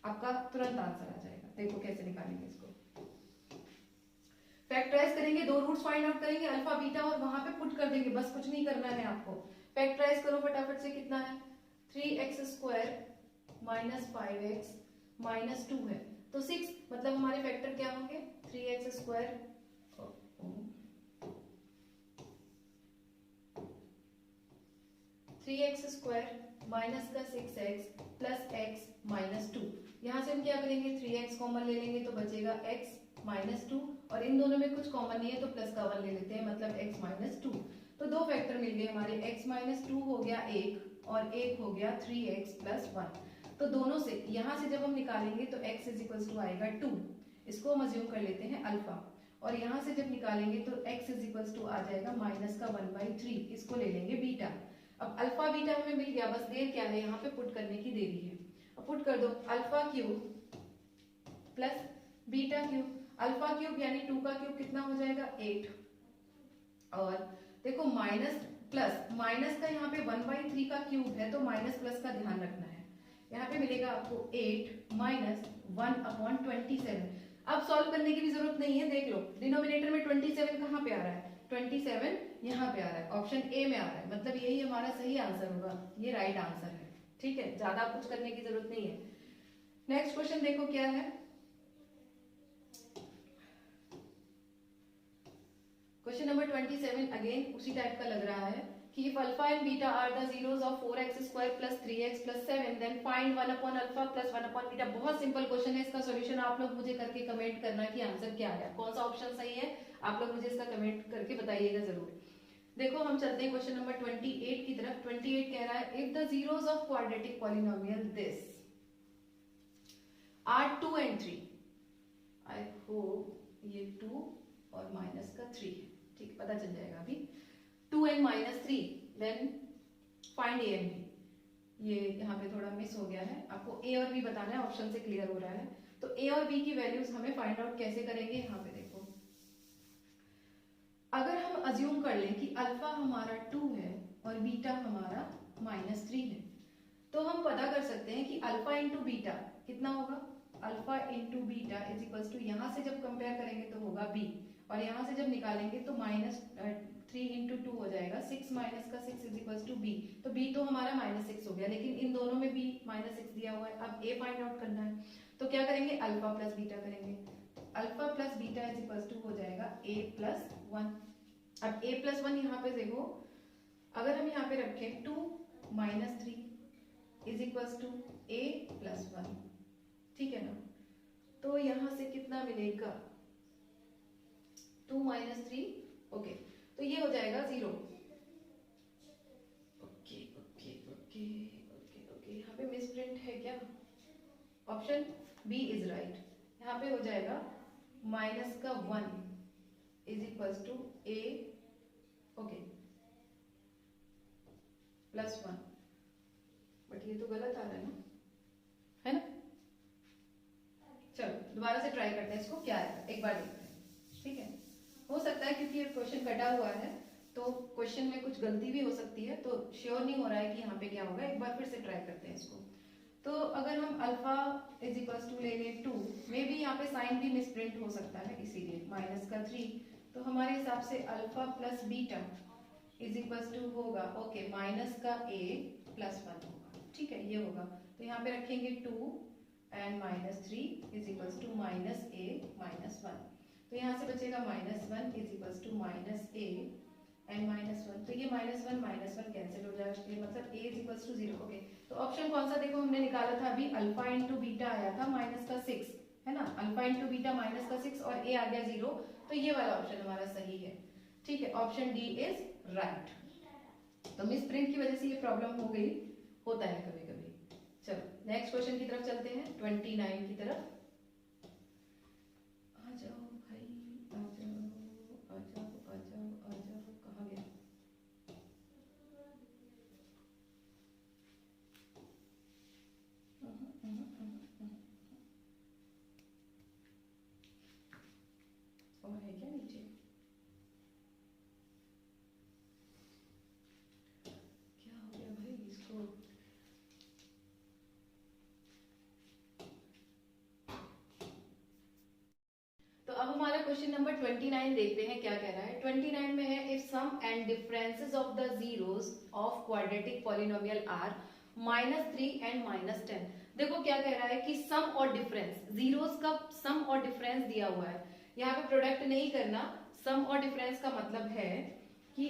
आपका तुरंत आंसर आ जाएगा। देखो कैसे निकालेंगे इसको। फैक्टराइज करेंगे, दो रूट्स फाइंड आउट करेंगे अल्फा बीटा और वहां पे पुट कर देंगे, बस कुछ नहीं करना है आपको। फैक्टराइज करो फटाफट से, कितना है? 3x square minus 5x minus 2 है तो 6, मतलब हमारे फैक्टर क्या होंगे? 3x square 3x square minus का 6x प्लस x माइनस 2। यहां से हम क्या करेंगे? 3x कॉमन ले लेंगे तो बचेगा x माइनस 2 और इन दोनों में कुछ कॉमन नहीं है तो प्लस का 1 ले लेते हैं, मतलब x माइनस 2। तो दो फैक्टर मिल गए हमारे, x माइनस 2 हो गया 1 और 1 हो गया 3x प्लस 1। तो दोनों से यहां से जब हम निकालेंगे तो x इज इक्वल टू आएगा 2, इसको हम अज्यूम कर लेते हैं अल्फा, और यहां से जब निकालेंगे तो x इज इक्वल टू आ जाएगा माइनस का 1/3, इसको ले लेंगे बीटा। अब अल्फा बीटा हमें मिल गया, बस देर क्या है, यहाँ पे पुट करने की देरी है। अब पुट कर दो alpha cube plus beta cube. Alpha cube यानी 2 का क्यूब कितना हो जाएगा? 8, और देखो माइनस प्लस माइनस का यहाँ पे 1/3 का क्यूब है तो माइनस प्लस का ध्यान रखना है। यहाँ पे मिलेगा आपको 8 माइनस 1/27। अब सॉल्व करने की भी जरूरत नहीं है, देख लो डिनोमिनेटर में 27 कहाँ पे आ रहा है? 27 यहाँ पे आ रहा है, ऑप्शन ए में आ रहा है, मतलब यही हमारा सही आंसर होगा, ये राइट आंसर है। ठीक है, ज्यादा कुछ करने की जरूरत नहीं है। नेक्स्ट क्वेश्चन देखो क्या है। क्वेश्चन नंबर 27 अगेन उसी टाइप का लग रहा है कि if alpha and beta are the zeros of 4x square plus 3x plus 7 then find 1 upon alpha plus 1 upon beta। बहुत सिंपल क्वेश्चन है, इसका सॉल्यूशन आप लोग मुझे करके कमेंट करना कि आंसर क्या है, कौन सा ऑप्शन सही है, आप लोग मुझे इसका कमेंट करके बताइएगा जरूर। देखो हम चलते हैं क्वेश्चन नंबर 28 की तरफ। 28 कह रहा है if the zeros of quadratic polynomial this are 2 and 3, I hope ये 2 और माइनस का 3 है, ठीक पता चल जाएगा अभी। 2 and -3 then find a and b. ये यहाँ पे थोड़ा मिस हो गया है, आपको ए और बी बताना है, ऑप्शन से क्लियर हो रहा है। तो ए और बी की वैल्यूज हमें फाइंड आउट कैसे करेंगे, यहाँ पे देखो, अगर हम अज्यूम कर लें कि अल्फा हमारा 2 है और बीटा हमारा -3 है, तो हम पता कर सकते हैं कि अल्फा इंटू बीटा कितना होगा, alpha into beta is equals to, यहाँ से जब कंपेयर करेंगे तो होगा बी, और यहाँ से जब निकालेंगे तो -3 इंटू 2 हो जाएगा, 6 माइनस का 6 इज इक्वल्स टू बी। तो बी तो हमारा -6 हो गया, लेकिन इन दोनों में भी -6 दिया हुआ है। अब ए फाइंड आउट करना है, तो क्या करेंगे, अल्फा प्लस बीटा करेंगे। Alpha plus beta is equals to हो जाएगा a प्लस 1। अब a प्लस 1 यहाँ पे देखो, अगर हम यहाँ पे रखें 2 minus 3 is equals to a plus 1, ठीक है ना। तो यहाँ से कितना मिलेगा, 2 माइनस 3, ओके, तो ये हो जाएगा 0। Okay okay okay okay okay, यहाँ पे मिसप्रिंट है क्या, ऑप्शन बी इज राइट। यहाँ पे हो जाएगा माइनस का 1 is equals to a, okay, plus 1, but ये तो गलत आ रहा है ना, है ना। चलो दोबारा से ट्राई करते हैं इसको, क्या है एक बार देखते हैं, ठीक है। हो सकता है क्योंकि ये क्वेश्चन कटा हुआ है तो क्वेश्चन में कुछ गलती भी हो सकती है, तो श्योर नहीं हो रहा है कि यहाँ पे क्या होगा, एक बार फिर से ट्राई करते हैं इसको। तो अगर हम अल्फा इज इक्वल्स टू ले लें 2, मे बी यहाँ पे साइन भी मिसप्रिंट हो सकता है, इसीलिए माइनस का 3, तो हमारे हिसाब से alpha plus beta is equals to होगा, ओके, माइनस का a प्लस 1 होगा, ठीक है, ये होगा। तो यहाँ पे रखेंगे 2 and -3 is equals to minus a minus 1, तो यहाँ से बचेगा -1 is equals to minus a and -1, तो ये -1 कैंसिल हो जाएगा, ये मतलब a is equals to 0, okay. तो ऑप्शन कौन सा देखो हमने निकाला था अभी, अल्फा इंटू बीटा आया था -6, है ना, अल्फा इंटू बीटा -6 और a आ गया 0, तो ये वाला ऑप्शन हमारा सही है, ठीक है, ऑप्शन डी इज राइट। तो मिस प्रिंट की वजह से ये प्रॉब्लम हो गई, होता है कभी कभी। चलो नेक्स्ट क्वेश्चन की तरफ चलते हैं, 29 की तरफ। आ जाओ भाई, आ जाओ आ जाओ आ जाओ आ जाओ, कहाँ गया, और है क्या नीचे, क्या हो गया भाई इसको, तो अब हमारा क्वेश्चन नंबर 29 देखते हैं क्या कह रहा है। 29 में है, if sum and differences of the zeros of quadratic polynomial are -3 and -10। देखो क्या कह रहा है कि सम और डिफरेंस, जीरोस का सम और डिफरेंस दिया हुआ है, यहाँ पे प्रोडक्ट नहीं करना। सम और डिफरेंस का मतलब है कि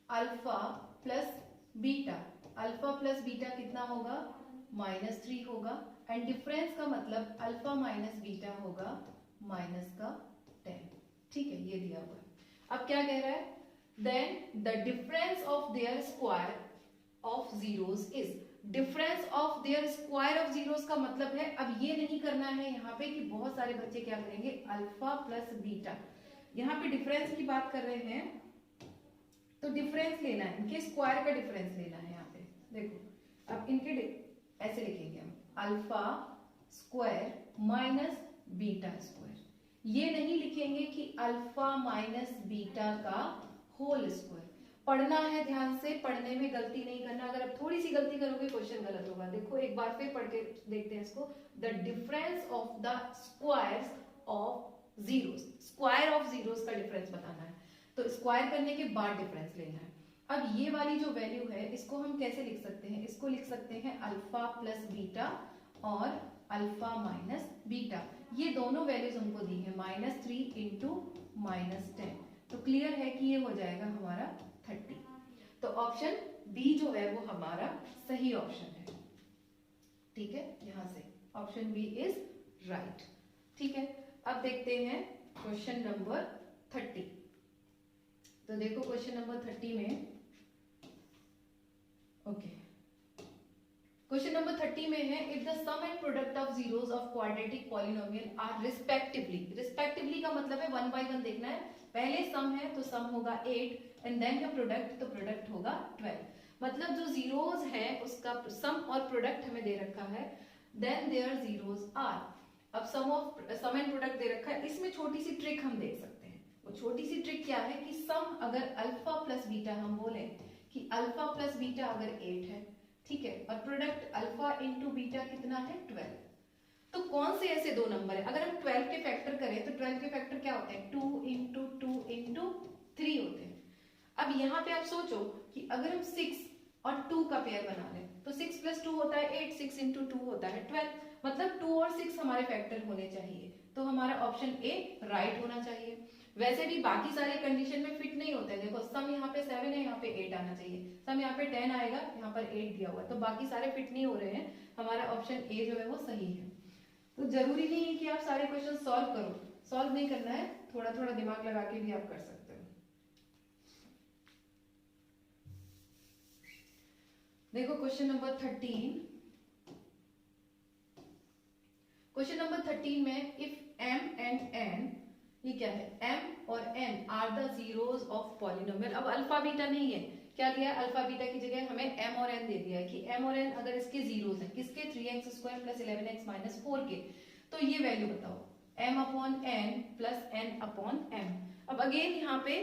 alpha plus beta, alpha plus beta कितना होगा, -3 होगा, एंड डिफरेंस का मतलब अल्फा माइनस बीटा होगा -10, ठीक है, ये दिया हुआ है। अब क्या कह रहा है, then the difference of their square of zeros is, difference of their square of zeros का मतलब है, अब ये नहीं करना है यहाँ पे कि बहुत सारे बच्चे क्या करेंगे, अल्फा प्लस बीटा, यहाँ पे डिफरेंस की बात कर रहे हैं तो डिफरेंस लेना है, इनके स्क्वायर का डिफरेंस लेना है। यहाँ पे देखो, अब इनके ऐसे लिखेंगे हम, alpha square minus beta square, ये नहीं लिखेंगे कि अल्फा माइनस बीटा का होल स्क्वायर। पढ़ना है ध्यान से, पढ़ने में गलती नहीं करना, अगर आप थोड़ी सी गलती करोगे क्वेश्चन गलत होगा। देखो एक बार फिर पढ़ के देखते हैं इसको, the difference of the squares of zeros, square of zeros का डिफरेंस बताना है, तो स्क्वायर करने के बाद डिफरेंस लेना है। अब ये वाली जो वैल्यू है इसको हम कैसे लिख सकते हैं, इसको लिख सकते हैं अल्फा प्लस बीटा और अल्फा माइनस बीटा, ये दोनों वैल्यूज हमको दी है, -3 इंटू -10, तो क्लियर है कि ये हो जाएगा हमारा 30। तो ऑप्शन बी जो है वो हमारा सही ऑप्शन है, ठीक है, यहां से ऑप्शन बी इज राइट, ठीक है। अब देखते हैं क्वेश्चन नंबर 30। तो देखो क्वेश्चन नंबर 30 में, ओके, क्वेश्चन नंबर 30 में है if the sum and product of zeros of quadratic polynomial are respectively, respectively का मतलब है 1 by 1 देखना है, पहले सम है तो सम होगा 8 एंड देन है प्रोडक्ट तो प्रोडक्ट होगा 12, मतलब जो जीरोस है उसका सम और प्रोडक्ट हमें दे रखा है, देन देयर जीरोस आर। अब सम एंड प्रोडक्ट दे रखा है, इसमें छोटी सी ट्रिक हम देख सकते हैं। वो छोटी सी ट्रिक क्या है कि सम अगर अल्फा प्लस बीटा, हम बोले कि अल्फा प्लस बीटा अगर 8 है, ठीक है, और प्रोडक्ट अल्फा इंटू बीटा कितना है 12, तो कौन से ऐसे दो नंबर है, अगर हम 12 के फैक्टर करें तो 12 के फैक्टर क्या होते हैं 2 इंटू 2 इंटू 3 होते हैं। अब यहाँ पे आप सोचो कि अगर हम 6 और 2 का पेयर बना लें तो 6 प्लस 2 होता है 8, 6 इंटू 2 होता है 12, मतलब 2 और 6 हमारे फैक्टर होने चाहिए, तो हमारा ऑप्शन ए राइट होना चाहिए। वैसे भी बाकी सारे कंडीशन में फिट नहीं होते हैं, देखो सम यहाँ पे 7 है, यहाँ पे 8 आना चाहिए, सम यहाँ पे 10 आएगा, यहाँ पर 8 दिया हुआ है, तो बाकी सारे फिट नहीं हो रहे हैं, हमारा ऑप्शन ए जो है वो सही है। तो जरूरी नहीं है कि आप सारे क्वेश्चन सॉल्व करो, सॉल्व नहीं करना है, थोड़ा थोड़ा दिमाग लगा के भी आप कर सकते हो। देखो क्वेश्चन नंबर 13, क्वेश्चन नंबर 13 में इफ m एंड n, ये क्या है m और n are the zeros of polynomial. अब अल्फा बीटा नहीं है, क्या लिया अल्फा बीटा की जगह हमें m और n दे दिया है कि m और n अगर इसके जीरोस हैं, किसके 3x square plus 11x minus 4 के, तो ये वैल्यू बताओ m upon n plus n upon m। अब अगेन यहाँ पे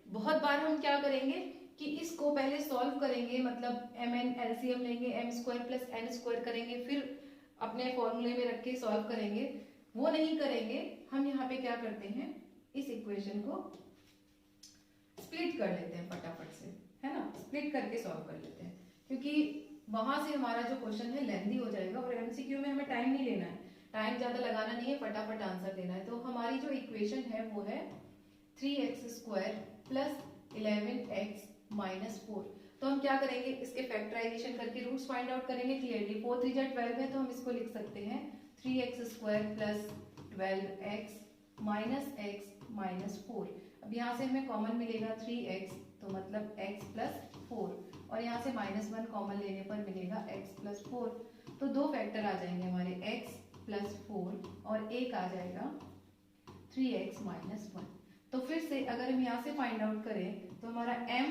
बहुत बार हम क्या करेंगे कि इसको पहले सॉल्व करेंगे, मतलब mn एलसीएम लेंगे, m square plus n square करेंगे, फिर अपने फॉर्मूले में रख के सॉल्व करेंगे, वो नहीं करेंगे। हम यहाँ पे क्या करते हैं, इस इक्वेशन को स्प्लिट कर लेते हैं फटाफट से, है ना, स्प्लिट करके सॉल्व कर लेते हैं, क्योंकि वहां से हमारा जो क्वेश्चन है लेंथी हो जाएगा और एमसीक्यू में हमें टाइम नहीं लेना है, टाइम ज्यादा लगाना नहीं है, फटाफट आंसर देना है। तो हमारी जो इक्वेशन है वो है 3x square plus 11x minus 4। तो हम क्या करेंगे, इसके फैक्टराइजेशन करके रूट्स फाइंड आउट करेंगे क्लियरली। 4 3 12 है, तो हम इसको लिख सकते हैं 3x square plus 12x minus x minus 4। अब यहाँ से हमें कॉमन मिलेगा 3x, तो मतलब x प्लस 4, और यहाँ से -1 कॉमन लेने पर मिलेगा x प्लस 4। तो दो फैक्टर आ जाएंगे हमारे x प्लस 4 और एक आ जाएगा 3x माइनस 1। तो फिर से अगर हम यहाँ से फाइंड आउट करें तो हमारा m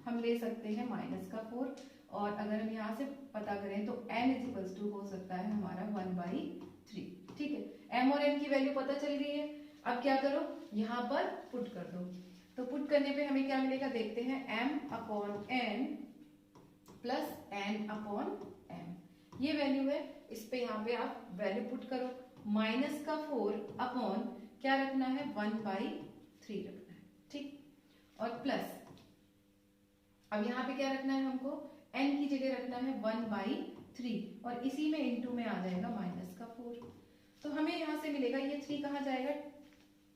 हम ले सकते हैं -4, और अगर हम यहाँ से पता करें तो n इज हो सकता है हमारा 1/3। ठीक है, m और n की वैल्यू पता चल गई है। अब क्या करो, यहाँ पर पुट कर दो, तो पुट करने पे हमें क्या मिलेगा देखते हैं, m upon n plus n upon m, ये वैल्यू है। इस पे यहाँ पे आप वैल्यू पुट करो, -4 अपॉन क्या रखना है 1/3 रखना है, ठीक, और प्लस अब यहाँ पे क्या रखना है हमको, n की जगह रखना है 1/3, और इसी में इंटू में आ जाएगा -4। तो हमें यहाँ से मिलेगा, ये 3 कहाँ जाएगा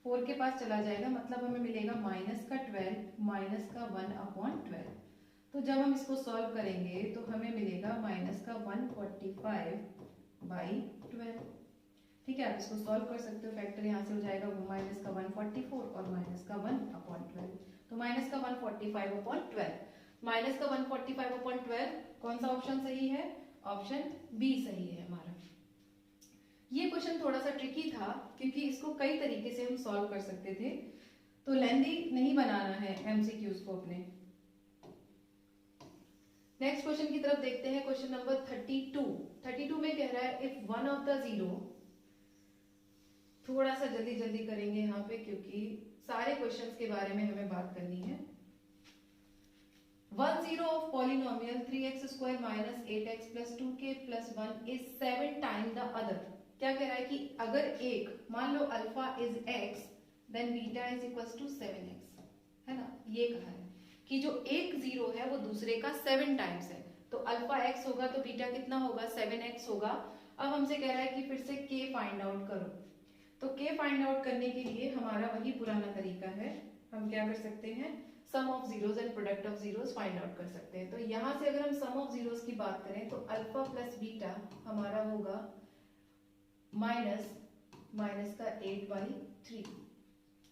4 के पास चला जाएगा, मतलब हमें मिलेगा -12 -1/12। तो जब हम इसको सॉल्व करेंगे तो हमें मिलेगा -145/12। ठीक है, आप इसको सॉल्व कर सकते हो, फैक्टर यहाँ से हो जाएगा -144 और -1/12, तो -145/12, -145/12 कौन सा ऑप्शन सही है, ऑप्शन बी सही है हमारा। ये क्वेश्चन थोड़ा सा ट्रिकी था क्योंकि इसको कई तरीके से हम सॉल्व कर सकते थे, तो लेंथी नहीं बनाना है एमसीक्यूज को अपने। नेक्स्ट क्वेश्चन की तरफ देखते हैं, क्वेश्चन नंबर 32 में कह रहा है if one of the zero, थोड़ा सा जल्दी जल्दी करेंगे यहाँ पे क्योंकि सारे क्वेश्चंस के बारे में हमें बात करनी है। One zero of polynomial 3x square minus 8x plus 2k plus 1 is 7 time the other. क्या कह रहा है कि अगर एक, मान लो alpha is x, then beta is equal to 7x, है ना, ये कहा है कि जो एक जीरो है वो दूसरे का 7 टाइम्स है, तो अल्फा x होगा तो बीटा कितना होगा 7x होगा। अब हमसे कह रहा है कि फिर से k फाइंड आउट करो, तो k फाइंड आउट करने के लिए हमारा वही पुराना तरीका है, हम क्या कर सकते हैं, sum of zeros and product of zeros find out कर सकते हैं। तो यहाँ से अगर हम सम ऑफ जीरोस की बात करें तो अल्फा प्लस बीटा हमारा होगा माइनस का 8/3।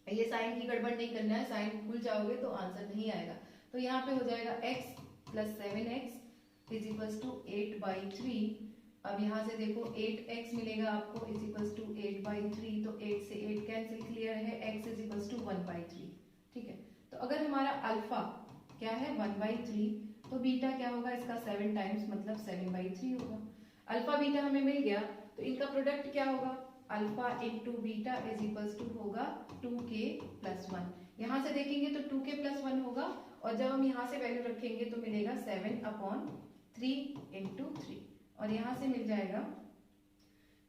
ये साइन की गड़बड़ नहीं करना है, साइन भूल जाओगे तो आंसर नहीं आएगा। तो यहाँ पे हो जाएगा x plus 7x is equals to 8/3। अब यहाँ से देखो 8x मिलेगा आपको इज इक्वल्स टू 8/3, तो 8 से 8 कैंसिल, क्लियर है, x इज इक्वल्स टू 1/3। ठीक है, तो अगर हमारा अल्फा क्या है 1/3, तो बीटा क्या होगा इसका 7 टाइम्स, मतलब 7/3 होगा। अल्फा बीटा हमें मिल गया, तो इनका प्रोडक्ट क्या होगा, alpha into beta is equals to होगा 2k + 1। यहाँ से देखेंगे तो 2k + 1 होगा, और जब हम यहाँ से वैल्यू रखेंगे तो मिलेगा 7/3 इंटू 3, और यहाँ से मिल जाएगा,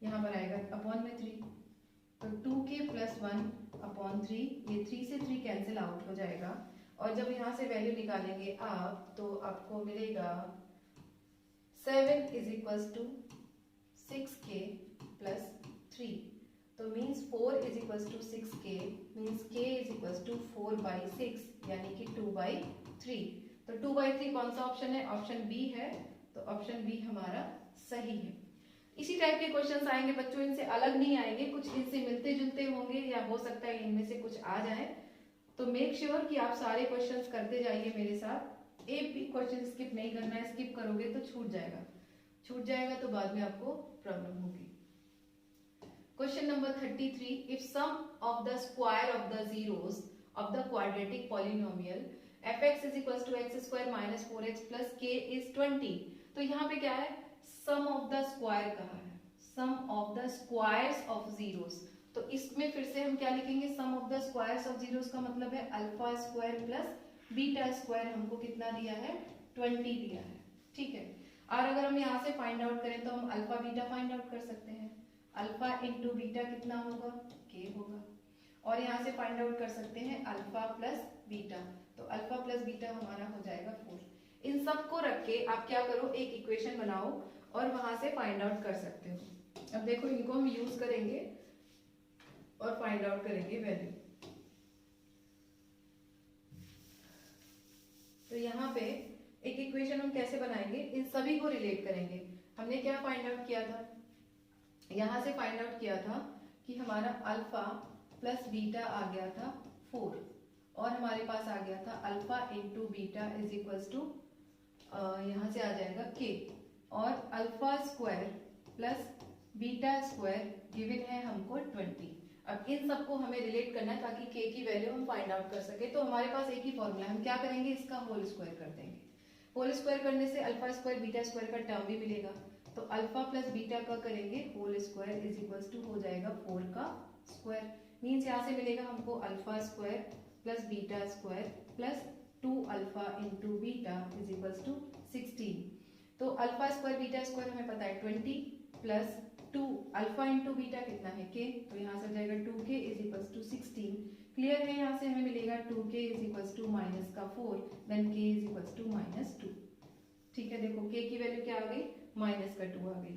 यहाँ पर आएगा अपॉन में 3, तो 2k + 1/3, ये 3 से 3 कैंसिल आउट हो जाएगा, और जब यहाँ से वैल्यू निकालेंगे आप तो आपको मिलेगा 7 इज इक्वल्स टू 6k + 3, तो means 4 is equals to 6k, means k is equals to 4/6, यानी कि 2/3। तो 2/3 कौन सा ऑप्शन है, ऑप्शन बी है, तो ऑप्शन बी हमारा सही है। इसी टाइप के क्वेश्चंस आएंगे बच्चों, इनसे अलग नहीं आएंगे, कुछ इनसे मिलते जुलते होंगे, या हो सकता है इनमें से कुछ आ जाए। तो मेक श्योर कि आप सारे क्वेश्चंस करते जाइए मेरे साथ, एक भी क्वेश्चन स्किप नहीं करना है, स्किप करोगे तो छूट जाएगा तो बाद में आपको प्रॉब्लम होगी। Question number 33, if sum of the square of the zeros of the quadratic polynomial fx is equals to x² - 4x + k is 20। तो यहाँ पे क्या है, सम ऑफ द स्क्वायर कहा है, sum of the squares of zeros, तो इसमें फिर से हम क्या लिखेंगे, sum of the squares of zeros का मतलब है अल्फा² + बीटा² हमको कितना दिया है, 20 दिया है। ठीक है, और अगर हम यहाँ से फाइंड आउट करें तो हम अल्फा बीटा फाइंड आउट कर सकते हैं, अल्फा इंटू बीटा कितना होगा, k होगा, और यहाँ से फाइंड आउट कर सकते हैं अल्फा + बीटा, तो अल्फा + बीटा हमारा हो जाएगा 4। इन सब को रख के आप क्या करो, एक इक्वेशन बनाओ और वहां से फाइंड आउट कर सकते हो। अब देखो इनको हम यूज करेंगे और फाइंड आउट करेंगे वैल्यू। तो यहाँ पे एक इक्वेशन हम कैसे बनाएंगे, इन सभी को रिलेट करेंगे। हमने क्या फाइंड आउट किया था, यहाँ से फाइंड आउट किया था कि हमारा अल्फा + बीटा आ गया था 4, और हमारे पास आ गया था alpha into beta is equals to यहाँ से आ जाएगा k, और अल्फा² + बीटा² गिवन है हमको 20। अब इन सबको हमें रिलेट करना है ताकि k की वैल्यू हम फाइंड आउट कर सके। तो हमारे पास एक ही फॉर्मूला है, हम क्या करेंगे, इसका होल स्क्वायर कर देंगे। होल स्क्वायर करने से अल्फा² बीटा² का टर्म भी मिलेगा, तो अल्फा + बीटा का करेंगे whole square is equals to हो जाएगा 4 का स्क्वायर, मीन्स यहाँ से मिलेगा हमको alpha + beta + 2 alpha into beta is equals to 16। तो अल्फा² बीटा² हमें पता है 20 + 2 अल्फा इंटू बीटा कितना है k, तो यहाँ से आ जाएगा 2k is equals to 16। Clear है, यहाँ से हमें मिलेगा 2k is equals to -4, then k is equals to -2। ठीक है, देखो k की वैल्यू क्या आ गई, -2 आ गई,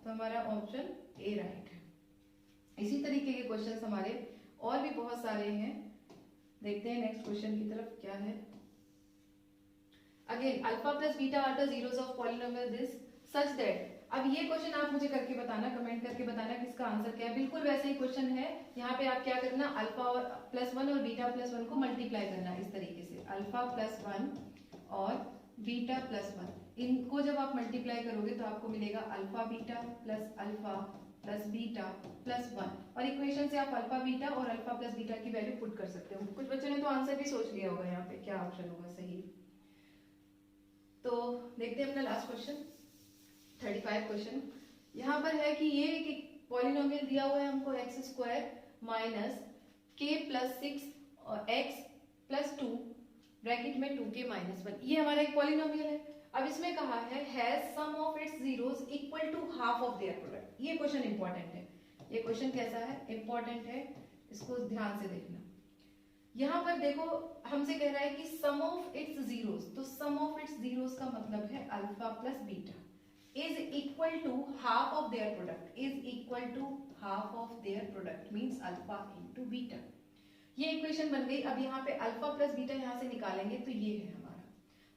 तो हमारा ऑप्शन ए राइट है। इसी तरीके के क्वेश्चंस हमारे और भी बहुत सारे हैं, देखते हैं नेक्स्ट क्वेश्चन की तरफ क्या है। Again alpha + beta are the zeros of polynomial this such that, अब ये क्वेश्चन आप मुझे करके बताना, कमेंट करके बताना कि इसका आंसर क्या है। बिल्कुल वैसे ही क्वेश्चन है, यहाँ पे आप क्या करना, अल्फा +1 और बीटा +1 को मल्टीप्लाई करना इस तरीके से, अल्फा +1 और बीटा +1, इनको जब आप मल्टीप्लाई करोगे तो आपको मिलेगा अल्फा बीटा + अल्फा + बीटा +1, और इक्वेशन से आप अल्फा बीटा और अल्फा + बीटा की वैल्यू पुट कर सकते हो। कुछ बच्चों ने तो आंसर भी सोच लिया होगा यहाँ पे क्या ऑप्शन होगा सही। तो देखते हैं अपना लास्ट क्वेश्चन 35 क्वेश्चन। यहाँ पर है कि ये एक पॉलिनोमियल दिया हुआ है हमको x² - k + 6 और x + 2 ब्रैकेट में 2k - 1, ये हमारा एक पॉलिनोमियल है। अब इसमें कहा है has sum of its zeros equal to half of their product. ये क्वेश्चन इंपॉर्टेंट है, ये क्वेश्चन कैसा है, इंपॉर्टेंट है, इसको ध्यान से देखना। यहाँ पर देखो हमसे कह रहा है कि सम ऑफ इट्स जीरोस, तो सम ऑफ इट्स जीरोस का मतलब है alpha + beta is equal to half of their product, is equal to half of their product means alpha into beta. ये इक्वेशन बन गई। अब यहाँ पे अल्फा + बीटा यहाँ से निकालेंगे तो ये है हमारा,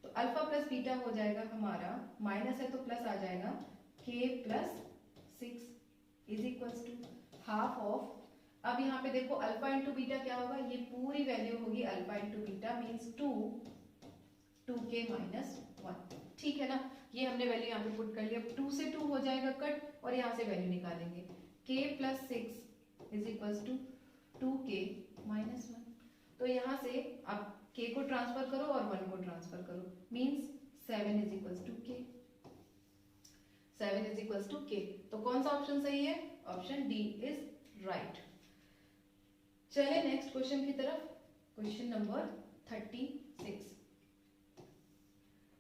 तो अल्फा + बीटा हो जाएगा हमारा, माइनस है तो प्लस आ जाएगा, k + 6 is equals to half of, अब यहाँ पे देखो अल्फा इंटू बीटा क्या होगा, ये पूरी वैल्यू होगी alpha into beta means 2, 2k - 1। ठीक है ना। ये हमने वैल्यू यहाँ पे पुट कर लिया, 2 से 2 हो जाएगा कट और यहाँ से वैल्यू निकालेंगे, k + 6 is equals to 2k - 1। तो यहाँ से आप k को ट्रांसफर करो और 1 को ट्रांसफर करो, means 7 is equals to k। 7 is equals to k। तो कौन सा ऑप्शन सही है? Option D is right. चले नेक्स्ट क्वेश्चन की तरफ। Question number 36।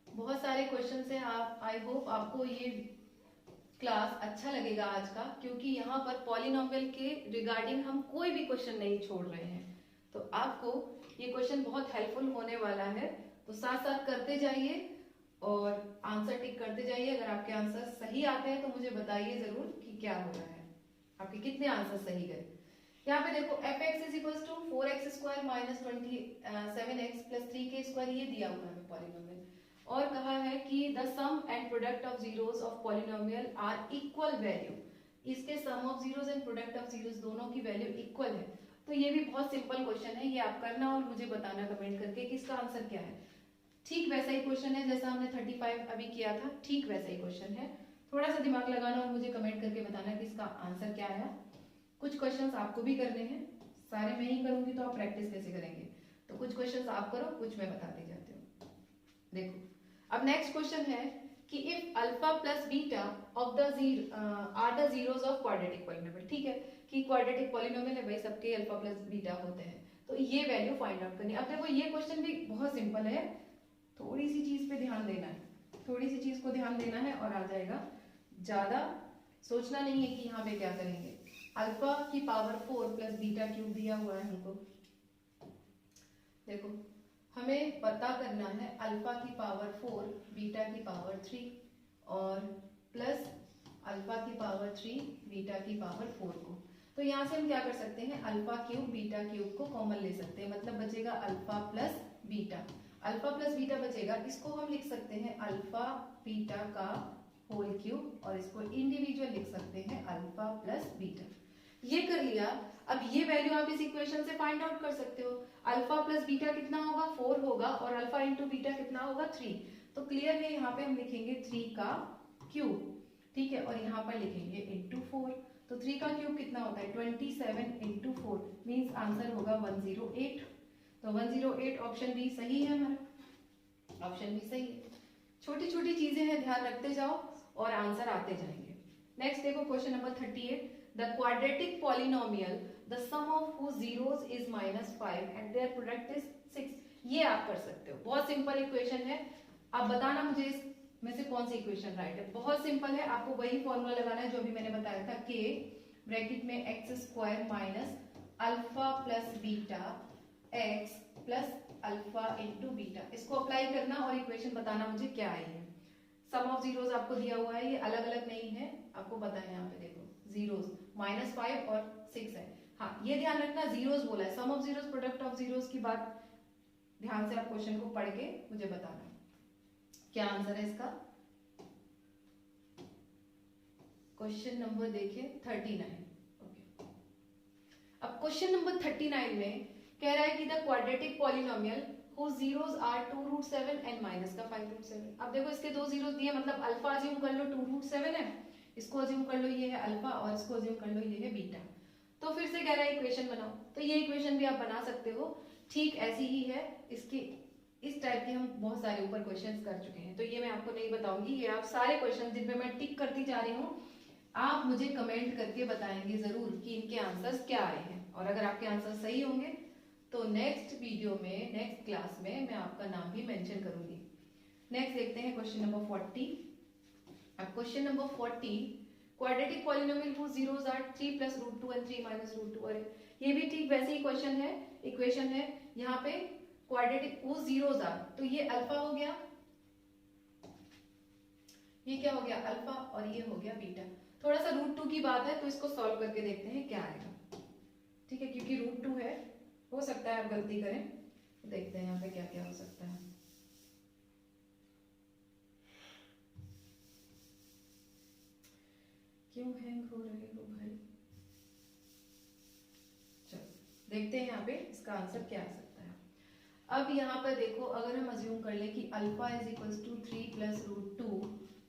बहुत सारे क्वेश्चन है। आप, आई होप आपको ये क्लास अच्छा लगेगा आज का, क्योंकि यहाँ पर पॉलिनोमियल के रिगार्डिंग हम कोई भी क्वेश्चन नहीं छोड़ रहे हैं। तो आपको ये क्वेश्चन बहुत हेल्पफुल होने वाला है। तो साथ साथ करते जाइए और आंसर टिक करते जाइए। अगर आपके आंसर सही आते हैं तो मुझे बताइए जरूर कि क्या हो रहा है, आपके कितने आंसर सही गए। यहाँ पे देखो fx = 4x² - 27x + 3k², ये दिया हुआ है पॉलिनोमियल, और कहा है कि the sum and product of zeros of polynomial are equal value. इसके sum of zeros and product of zeros दोनों की वैल्यू इक्वल है। तो ये भी बहुत सिंपल क्वेश्चन है, ये आप करना और मुझे बताना कमेंट करके कि इसका आंसर क्या है। ठीक वैसा ही क्वेश्चन है जैसा हमने 35 अभी किया था, ठीक वैसा ही क्वेश्चन है। थोड़ा सा दिमाग लगाना और मुझे कमेंट करके बताना कि इसका आंसर क्या आया। कुछ क्वेश्चंस आपको भी करने हैं, सारे मैं ही करूंगी तो आप प्रैक्टिस कैसे करेंगे। तो कुछ क्वेश्चंस आप करो, कुछ मैं बताते जाती हूँ। देखो अब नेक्स्ट क्वेश्चन है कि if alpha plus beta of the are the zeros of quadratic polynomial. ठीक है कि क्वाड्रेटिक पॉलिनोमियल है भाई, सबके अल्फा प्लस बीटा होते हैं, तो ये वैल्यू फाइंड आउट करनी है। अब देखो ये क्वेश्चन भी बहुत सिंपल है, थोड़ी सी चीज पे ध्यान देना है, थोड़ी सी चीज को ध्यान देना है और आ जाएगा। ज्यादा सोचना नहीं है कि यहाँ पे क्या करेंगे। अल्फा की पावर 4 प्लस बीटा क्यूब दिया हुआ है हमको। देखो हमें पता करना है अल्फा की पावर 4 बीटा की पावर 3 और प्लस अल्फा की पावर 3 बीटा की पावर 4 को। तो यहाँ से हम क्या कर सकते हैं, अल्फा क्यूब बीटा क्यूब को कॉमन ले सकते हैं, मतलब बचेगा alpha plus beta. Alpha plus beta बचेगा, इसको हम लिख सकते हैं अल्फा बीटा का होल क्यूब और इसको इंडिविजुअल लिख सकते हैं अल्फा प्लस बीटा। ये कर लिया। अब ये वैल्यू आप इस इक्वेशन से फाइंड आउट कर सकते हो। अल्फा प्लस बीटा कितना होगा, 4 होगा, और अल्फा इंटू बीटा कितना होगा, 3। तो क्लियर है, यहाँ पे हम लिखेंगे 3 का क्यूब, ठीक है, और यहाँ पर लिखेंगे इंटू 4। तो 3 का क्यूब कितना होता है, 27 इंटू 4, मीन्स आंसर होगा 108। तो 108 ऑप्शन बी सही है हमारा, ऑप्शन बी सही है। छोटी छोटी चीजें हैं, ध्यान रखते जाओ और आंसर आते जाएंगे। नेक्स्ट देखो question number 38। The quadratic polynomial, the sum of whose zeros is -5 and their product is 6। ये आप कर सकते हो, बहुत सिंपल इक्वेशन है। आप बताना मुझे इसमें से कौन सी इक्वेशन राइट है। बहुत सिंपल है, आपको वही फॉर्मूला लगाना है जो अभी मैंने बताया था, k ब्रैकेट में x² minus alpha plus beta x plus alpha into beta. इसको अप्लाई करना और इक्वेशन बताना मुझे क्या आई है। सम ऑफ जीरोस आपको दिया हुआ है, ये अलग अलग नहीं है, आपको पता है। यहाँ पे देखो जीरोस -5 और 6 है। हाँ ये ध्यान रखना, जीरोस बोला है, sum of zeros product of zeros की बात ध्यान से आप क्वेश्चन को पढ़ के मुझे बताना क्या आंसर है इसका। क्वेश्चन नंबर देखिए 39। ओके, अब क्वेश्चन नंबर 39 में कह रहा है कि the quadratic polynomial whose zeros are 2√7 and minus का 5√7। अब देखो इसके दो जीरोस दिए, मतलब अल्फा अज्यूम कर लो 2√7 है, इसको अज्यूम कर लो ये है अल्फा, और इसको अज्यूम कर लो ये है बीटा। तो फिर से कह रहा है इक्वेशन बनाओ, तो ये इक्वेशन भी आप बना सकते हो, ठीक ऐसी ही है। इसकी इस टाइप के हम बहुत सारे ऊपर क्वेश्चंस कर चुके हैं, तो ये मैं आपको नहीं बताऊंगी। ये आप सारे क्वेश्चन जिनपे मैं टिक करती जा रही हूँ, आप मुझे कमेंट करके बताएंगे जरूर कि इनके आंसर्स क्या आए हैं, और अगर आपके आंसर सही होंगे तो नेक्स्ट वीडियो में, नेक्स्ट क्लास में मैं आपका नाम भी मेंशन करूंगी। नेक्स्ट देखते हैं क्वेश्चन नंबर 40। अब question number 40, quadratic polynomial whose zeros are 3 + √2 and 3 - √2। और ये भी ठीक वैसे ही क्वेश्चन है, इक्वेशन है। यहाँ पे क्वाड्रेटिक whose zeros are, तो ये अल्फा हो गया, ये क्या हो गया अल्फा, और ये हो गया बीटा। थोड़ा सा √2 की बात है तो इसको सॉल्व करके देखते हैं क्या आएगा, ठीक है, क्योंकि √2 है, हो सकता है आप गलती करें। देखते हैं यहाँ पे क्या क्या हो सकता है। क्यों हैंग हो रहे हो भाई। चलो देखते हैं यहाँ पे इसका आंसर क्या आ सकता है। अब यहाँ पर देखो, अगर हम अज्यूम कर लें कि alpha is equals to 3 plus root 2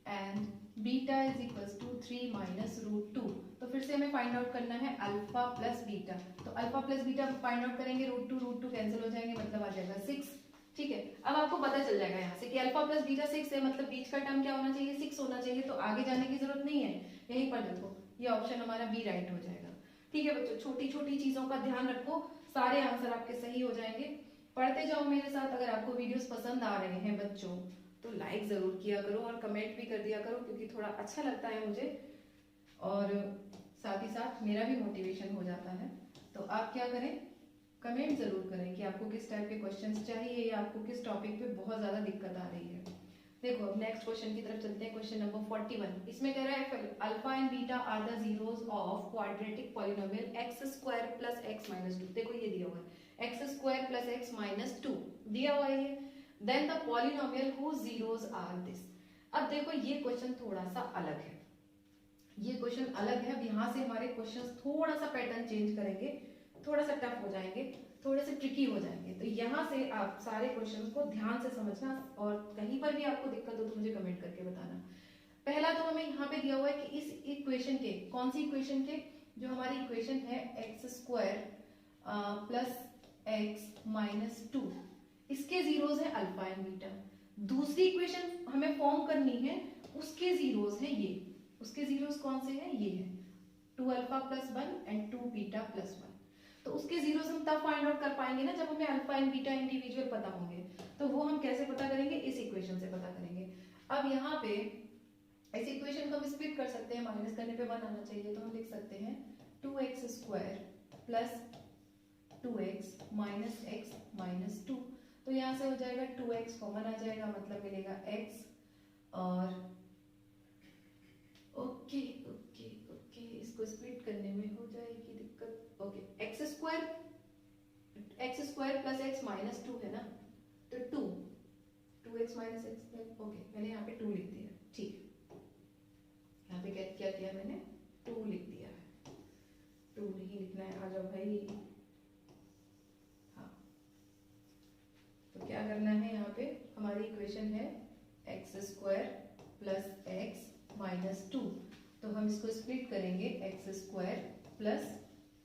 and beta is equals to 3 minus root 2, तो फिर से हमें फाइंड आउट करना है अल्फा प्लस बीटा। तो alpha plus beta find out करेंगे, रूट टू कैंसिल हो जाएंगे, मतलब आ जाएगा 6। ठीक है, अब आपको पता चल जाएगा यहाँ से कि अल्फा प्लस बीटा 6 है, मतलब बीच का टर्म क्या होना चाहिए, 6 होना चाहिए। तो आगे जाने की जरूरत नहीं है, यहीं पर देखो ये ऑप्शन हमारा बी राइट हो जाएगा। ठीक है बच्चों, छोटी छोटी चीजों का ध्यान रखो, सारे आंसर आपके सही हो जाएंगे। पढ़ते जाओ मेरे साथ। अगर आपको वीडियोस पसंद आ रहे हैं बच्चों तो लाइक जरूर किया करो और कमेंट भी कर दिया करो, क्योंकि थोड़ा अच्छा लगता है मुझे और साथ ही साथ मेरा भी मोटिवेशन हो जाता है। तो आप क्या करें, कमेंट जरूर करें कि आपको किस टाइप के क्वेश्चंस चाहिए या आपको किस टॉपिक पे बहुत ज्यादा दिक्कत आ रही है। देखो अब नेक्स्ट क्वेश्चन की तरफ चलते हैं, क्वेश्चन नंबर 41। इसमें कह रहा है alpha and beta are the zeros of quadratic polynomial x square plus x minus 2। देखो ये दिया हुआ है x square plus x minus 2 दिया हुआ है। Then the polynomial whose zeros are this. अब देखो ये क्वेश्चन थोड़ा सा अलग है, ये क्वेश्चन अलग है। अब यहाँ से हमारे क्वेश्चन थोड़ा सा पैटर्न चेंज करेंगे, थोड़ा सा टफ हो जाएंगे, थोड़े से ट्रिकी हो जाएंगे। तो यहाँ से आप सारे क्वेश्चंस को ध्यान से समझना और कहीं पर भी आपको दिक्कत हो तो मुझे कमेंट करके बताना। पहला तो हमें यहाँ पे दिया हुआ है कि इस इक्वेशन के, कौन सी इक्वेशन के, जो हमारी इक्वेशन है x square plus x minus 2, इसके जीरोस है अल्फा एंड बीटा। दूसरी इक्वेशन हमें फॉर्म करनी है, उसके जीरोस है ये, उसके जीरोस कौन से हैं, ये है 2 alpha plus 1 and 2 beta plus 1। तो उसके जीरोस हम तब फाइंड आउट कर पाएंगे ना जब हमें अल्फा एंड बीटा इंडिविजुअल पता होंगे। तो वो हम कैसे पता करेंगे, इस इक्वेशन से पता करेंगे। अब यहाँ पे इस इक्वेशन को हम स्प्लिट कर सकते हैं, माइनस करने पे 1 आना चाहिए, तो हम लिख सकते हैं 2x square plus 2x minus x minus 2। तो यहाँ से हो जाएगा 2x कॉमन आ जाएगा, मतलब मिलेगा x और ओके ओके ओके, इसको स्प्लिट करने में हो जाएगी दिक्कत। Okay, x square plus x minus 2 है ना, तो 2x माइनस एक्स, ओके मैंने यहाँ पे 2 लिख दिया। ठीक है, यहाँ पे क्या किया मैंने, 2 लिख दिया है, 2 नहीं लिखना है, आ जाओ भाई। हाँ, तो क्या करना है, यहाँ पे हमारी इक्वेशन है x square plus x minus 2, तो हम इसको स्प्लिट करेंगे x square plus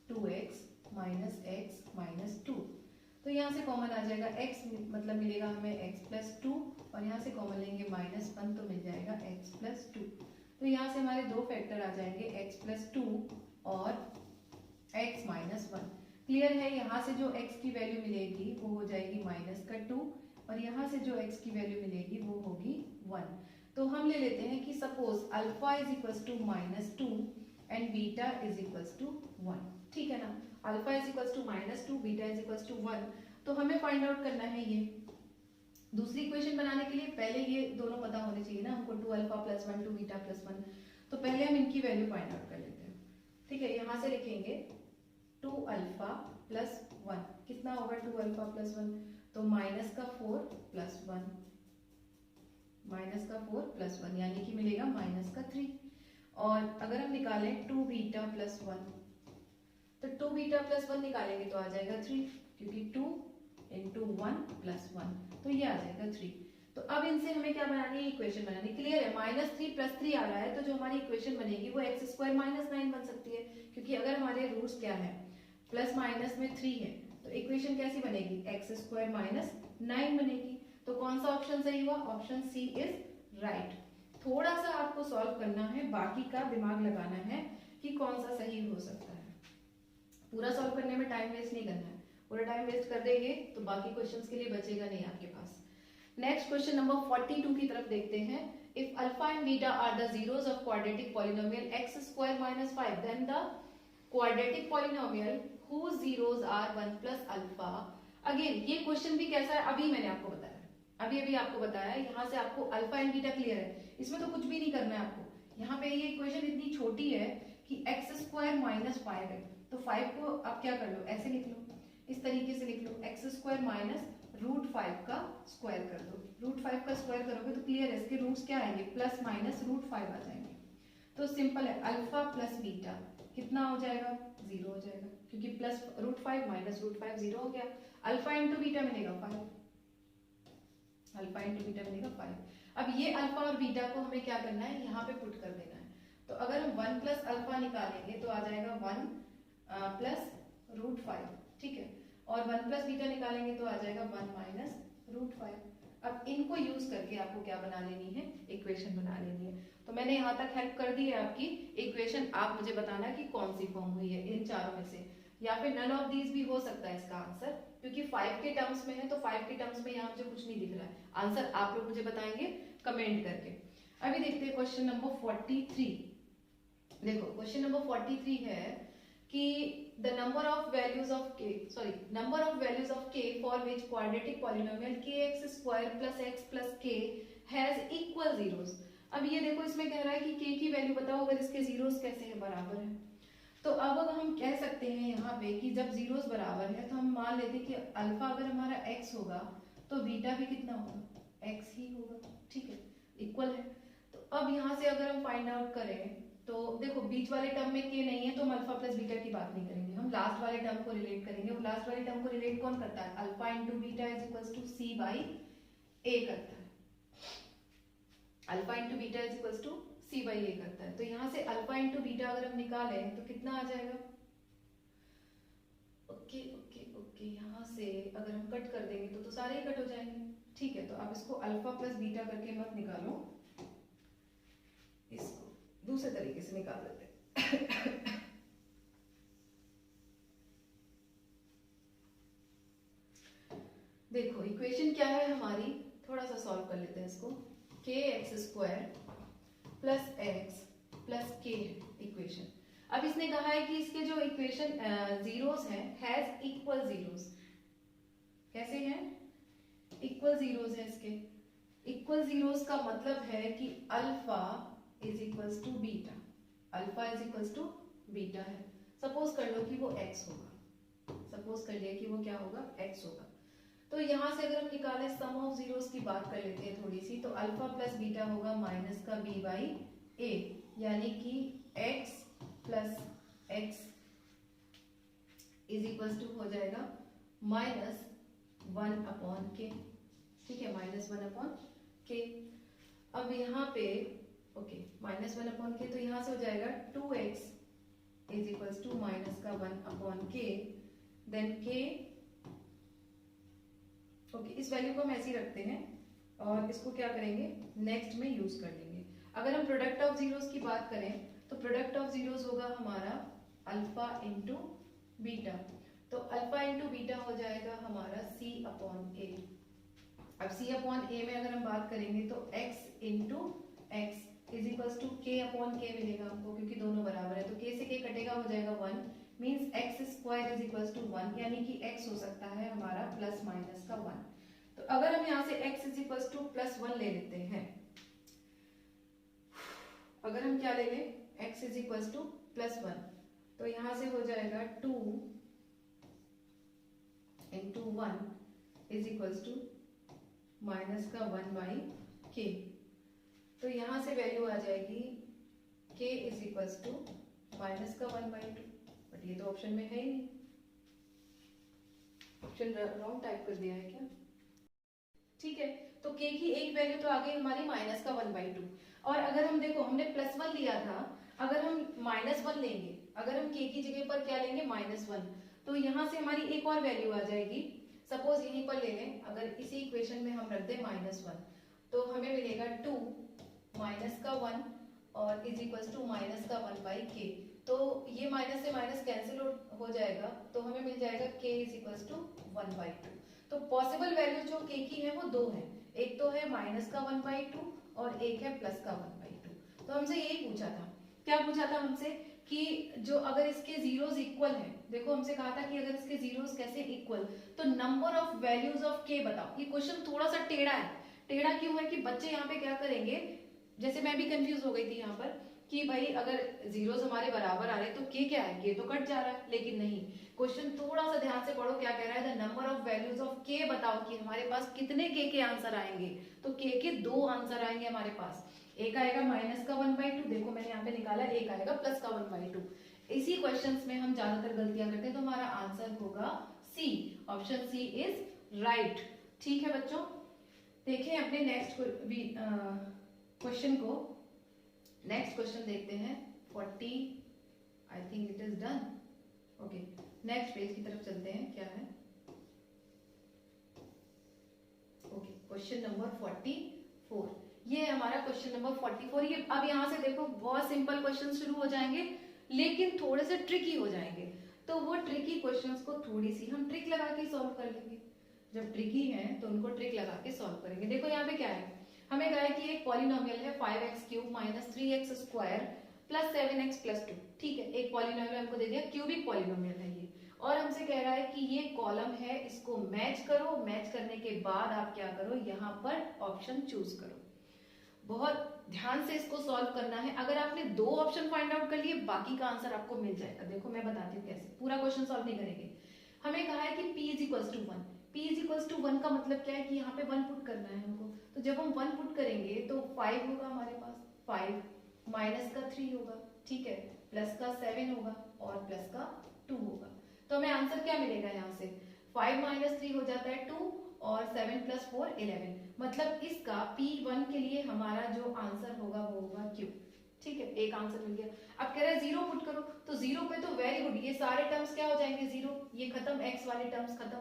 2x minus x minus 2। तो यहाँ से कॉमन आ जाएगा x, मतलब मिलेगा हमें x प्लस 2, और यहाँ से कॉमन लेंगे माइनस 1 तो मिल जाएगा x प्लस 2। तो यहाँ से हमारे दो फैक्टर आ जाएंगे x प्लस 2 और x माइनस 1। क्लियर है, यहाँ से जो x की वैल्यू मिलेगी वो हो जाएगी माइनस का 2, और यहाँ से जो x की वैल्यू मिलेगी वो होगी 1। तो हम ले लेते हैं कि suppose alpha is equals to minus 2 and beta is equals to 1। ठीक है ना, alpha is equals to minus 2, beta is equals to 1। तो हमें फाइंड आउट करना है ये। दूसरी इक्वेशन बनाने के लिए पहले ये दोनों पता होने चाहिए ना हमको, 2 अल्फा प्लस 1 2 बीटा प्लस 1। तो पहले हम इनकी वैल्यू फाइंड आउट कर लेते हैं। ठीक है, यहाँ से लिखेंगे 2 अल्फा प्लस 1, कितना होगा 2 अल्फा प्लस 1, तो माइनस का 4 प्लस 1, माइनस का 4 प्लस 1 यानी कि मिलेगा माइनस का 3। और अगर हम निकालें 2 बीटा प्लस 1, तो 2 बीटा प्लस 1 निकालेंगे तो आ जाएगा 3, क्योंकि 2 इंटू 1 प्लस 1, तो ये आ जाएगा 3। तो अब इनसे हमें क्या बनानी है, इक्वेशन बनानी। क्लियर है, माइनस 3 प्लस 3 आ रहा है, तो जो हमारी इक्वेशन बनेगी वो एक्स स्क्वायर माइनस 9 बन सकती है, क्योंकि अगर हमारे रूट्स क्या है, प्लस माइनस में 3 है, तो इक्वेशन कैसी बनेगी, एक्स स्क्वायर माइनस 9 बनेगी। तो कौन सा ऑप्शन सही हुआ, ऑप्शन सी इज राइट। थोड़ा सा आपको सॉल्व करना है, बाकी का दिमाग लगाना है कि कौन सा सही हो सकता है। पूरा सॉल्व करने में टाइम वेस्ट नहीं करना है, पूरा टाइम वेस्ट कर देंगे तो बाकी क्वेश्चंस के लिए बचेगा नहीं आपके पास। नेक्स्ट क्वेश्चन नंबर 42 की तरफ देखते हैं। If alpha and beta are the zeros of quadratic polynomial x square minus 5, then the quadratic polynomial whose zeros are 1 plus alpha. Again ये क्वेश्चन भी कैसा है, अभी मैंने आपको बताया, अभी आपको बताया, यहाँ से आपको अल्फा एंड बीटा क्लियर है, इसमें तो कुछ भी नहीं करना है आपको। यहाँ पे ये इक्वेशन इतनी छोटी है कि एक्स स्क्वायर माइनस 5 है, तो 5 को आप क्या कर लो, ऐसे लिख लो, इस तरीके से लिख लो, एक्स स्क्वायर माइनस रूट 5 का स्क्वायर कर दो। रूट 5 का स्क्वायर करोगे तो क्लियर है, इसके रूट्स क्या आएंगे, प्लस माइनस रूट 5 आ जाएंगे। तो सिंपल है, अल्फा प्लस बीटा कितना हो जाएगा, जीरो हो जाएगा, क्योंकि प्लस √5 माइनस √5 जीरो हो गया। अल्फा इंटू बीटा मिलेगा 5, अल्फा इंटू बीटा मिलेगा 5। अब ये अल्फा और बीटा को हमें क्या करना है, यहाँ पे पुट कर देना है। तो अगर हम 1 प्लस अल्फा निकालेंगे तो आ जाएगा 1 प्लस √5, ठीक है, और 1 प्लस बीटा निकालेंगे तो आ जाएगा 1 माइनस √5। अब इनको यूज करके आपको क्या बना लेनी है, इक्वेशन बना लेनी है। तो मैंने यहाँ तक हेल्प कर दी है आपकी इक्वेशन, आप मुझे बताना कि कौन सी फॉर्म हुई है इन चारों में से, या फिर नन ऑफ दीज भी हो सकता है इसका आंसर, क्योंकि 5 के टर्म्स में है तो 5 के टर्म्स में यहाँ मुझे कुछ नहीं दिख रहा है। आंसर आप लोग मुझे बताएंगे कमेंट करके। अभी देखते हैं क्वेश्चन नंबर 43। देखो क्वेश्चन नंबर 43 है कि the number of values of k for which quadratic polynomial kx square plus x plus k has equal zeros। अब ये देखो इसमें कह रहा है कि k की वैल्यू बताओ अगर इसके जीरोस कैसे है, बराबर है। तो अब अगर हम कह सकते हैं यहाँ पे कि जब जीरोस बराबर है तो हम मान लेते हैं कि अल्फा अगर हमारा x होगा तो बीटा भी कितना होगा, x ही होगा, ठीक है, इक्वल है। तो अब यहाँ से अगर हम फाइंड आउट करें तो देखो बीच वाले टर्म में k नहीं है तो हम अल्फा प्लस बीटा की बात नहीं करेंगे, हम लास्ट वाले टर्म को रिलेट करेंगे। वो लास्ट वाले टर्म को रिलेट कौन करता है, alpha into beta is equals to c by a करता है, alpha into beta is equals to c by a करता है। तो यहाँ से अल्फा इंटू बीटा अगर हम निकालें तो कितना आ जाएगा, ओके ओके ओके, यहाँ से अगर हम कट कर देंगे तो सारे ही कट हो जाएंगे, ठीक है। तो आप इसको अल्फा प्लस बीटा करके मत निकालो, इसको दूसरे तरीके से निकाल लेते हैं। देखो इक्वेशन क्या है हमारी, थोड़ा सा सॉल्व कर लेते हैं इसको। kx² प्लस एक्स प्लस के इक्वेशन। अब इसने कहा है कि इसके जो इक्वेशन जीरोस हैं हैज इक्वल जीरोस, कैसे हैं, इक्वल जीरोस है इसके। इक्वल जीरोस का मतलब है कि alpha is equals to beta, alpha is equals to beta है। सपोज कर लो कि वो x होगा, सपोज कर लिया कि वो क्या होगा, x होगा। तो यहाँ से अगर हम निकाले सम ऑफ जीरोस की बात कर लेते हैं थोड़ी सी, तो अल्फा प्लस बीटा होगा माइनस का b बाई a, यानी कि x plus x is equals to हो जाएगा माइनस 1 अपॉन के, ठीक है, माइनस 1 अपॉन के। अब यहाँ पे ओके माइनस 1 अपॉन के, तो यहाँ से हो जाएगा 2x is equals to minus का 1 अपॉन के, देन k, ओके इस वैल्यू को हम ऐसे ही रखते हैं और इसको क्या करेंगे, नेक्स्ट में यूज कर लेंगे। अगर हम प्रोडक्ट ऑफ जीरोस की बात करें तो प्रोडक्ट ऑफ जीरोस होगा हमारा अल्फा इंटू बीटा, तो अल्फा इंटू बीटा हो जाएगा हमारा c अपॉन a। अब c अपॉन a में अगर हम बात करेंगे तो x into x is equals to k upon k मिलेगा हमको, क्योंकि दोनों बराबर है तो k से k कटेगा, हो जाएगा 1, means x square is equals to 1, यानी कि x हो सकता है हमारा प्लस माइनस का 1। तो अगर हम यहाँ से x is equals to plus 1 ले लेते हैं, अगर हम क्या ले लें, x is equals to plus 1, तो यहाँ से हो जाएगा 2 into 1 is equals to minus का 1 बाई k। तो यहाँ से वैल्यू आ जाएगी k is equals to minus का 1 बाई 2, बट ये तो ऑप्शन में है ही नहीं, ऑप्शन रॉन्ग टाइप कर दिया है क्या, ठीक है। तो k की एक वैल्यू तो आ गई हमारी माइनस का 1 बाई 2, और अगर हम देखो हमने प्लस 1 लिया था, अगर हम माइनस 1 लेंगे, अगर हम k की जगह पर क्या लेंगे, माइनस 1, तो यहाँ से हमारी एक और वैल्यू आ जाएगी। सपोज यहीं पर ले लें, अगर इसी इक्वेशन में हम रख दें माइनस 1, तो हमें मिलेगा 2 माइनस का 1 और इज इक्वल्स टू माइनस का 1 बाई के। तो ये माइनस से माइनस कैंसिल हो जाएगा, तो हमें मिल जाएगा k is equals to 1 by 2। तो पॉसिबल वैल्यू जो k की है वो दो है, एक तो है माइनस का 1 बाई 2 और एक है प्लस का 1 बाई 2। तो हमसे यही पूछा था, क्या पूछा था हमसे कि जो अगर इसके जीरोस इक्वल है, देखो हमसे कहा था कि अगर इसके जीरोस कैसे इक्वल, तो number of values of k बताओ। ये क्वेश्चन थोड़ा सा टेढ़ा है, टेढ़ा क्यों है कि बच्चे यहाँ पे क्या करेंगे, जैसे मैं भी कंफ्यूज हो गई थी यहाँ पर कि भाई अगर जीरोस हमारे बराबर आ रहे हैं तो k क्या है, k तो कट जा रहा है, लेकिन नहीं, क्वेश्चन थोड़ा सा ध्यान से पढ़ो, क्या कह रहा है, the number of values of k बताओ कि हमारे पास कितने k के आंसर आएंगे। तो k के दो आंसर आएंगे हमारे पास, एक आएगा माइनस का 1 बाई 2, देखो मैंने यहाँ पे निकाला, एक आएगा प्लस का 1 बाई 2। इसी क्वेश्चंस में हम ज्यादातर गलतियां करते हैं, तो हमारा आंसर होगा सी, ऑप्शन सी इज राइट। ठीक है बच्चों, देखें अपने नेक्स्ट क्वेश्चन को। नेक्स्ट क्वेश्चन देखते हैं 40, I think it is done. Okay, next page की तरफ चलते हैं, क्या है। ओके, क्वेश्चन नंबर 44, ये हमारा क्वेश्चन नंबर 44। ये अब यहाँ से देखो बहुत सिंपल क्वेश्चन शुरू हो जाएंगे, लेकिन थोड़े से ट्रिकी हो जाएंगे। तो वो ट्रिकी क्वेश्चंस को थोड़ी सी हम ट्रिक लगा के सॉल्व कर लेंगे। जब ट्रिकी है तो उनको ट्रिक लगा के सॉल्व करेंगे। देखो यहाँ पे क्या है, हमें कहा है कि एक पॉलिनोमियल है 5x³ - 3x² + 7x+2। ठीक है, एक पॉलिनोमियल हमको दे दिया, क्यूबिक पॉलिनोमियल है ये, और हमसे कह रहा है कि ये कॉलम है, इसको मैच करो। मैच करने के बाद आप क्या करो, यहाँ पर ऑप्शन चूज करो। बहुत ध्यान से इसको सॉल्व करना है। अगर आपने 2 ऑप्शन फाइंड आउट कर लिए, बाकी का आंसर आपको मिल जाएगा। देखो मैं बताती हूँ कैसे, पूरा क्वेश्चन सॉल्व नहीं करेंगे। हमें कहा है कि p = 1। p = 1 का मतलब क्या है कि यहाँ पे 1 पुट करना है हमको। तो जब हम 1 पुट करेंगे तो 5 होगा हमारे पास, 5 माइनस का 3 होगा, ठीक है, प्लस का 7 होगा और प्लस का 2 होगा। तो हमें आंसर क्या मिलेगा यहाँ से, 5 - 3 हो जाता है 2 और 7 + 4 11। मतलब इसका P1 के लिए हमारा जो आंसर होगा वो होगा Q। ठीक है, एक आंसर मिल गया। अब कह रहा है 0 पुट करो, तो 0 पे तो वेरी गुड, ये सारे टर्म्स क्या हो जाएंगे 0, ये खत्म, x वाले टर्म्स खत्म,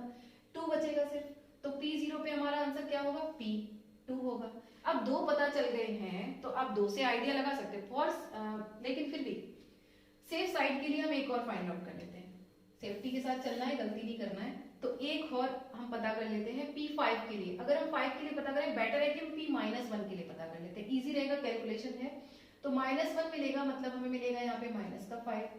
2 बचेगा सिर्फ। तो P0 पे हमारा आंसर क्या होगा, P2 होगा। अब 2 पता चल गए हैं तो अब 2 से आइडिया लगा सकते हैं, लेकिन फिर भी सेफ साइड के लिए हम एक और फाइंड आउट कर लेते हैं। सेफ्टी के साथ चलना है, गलती नहीं करना है। तो एक और हम पता कर लेते हैं P5 के लिए। अगर हम 5 के लिए पता करें, बेटर है कि हम P-1 के लिए पता कर लेते हैं, इजी रहेगा, कैलकुलेशन है। तो -1 मिलेगा, मतलब हमें मिलेगा यहाँ पे -5।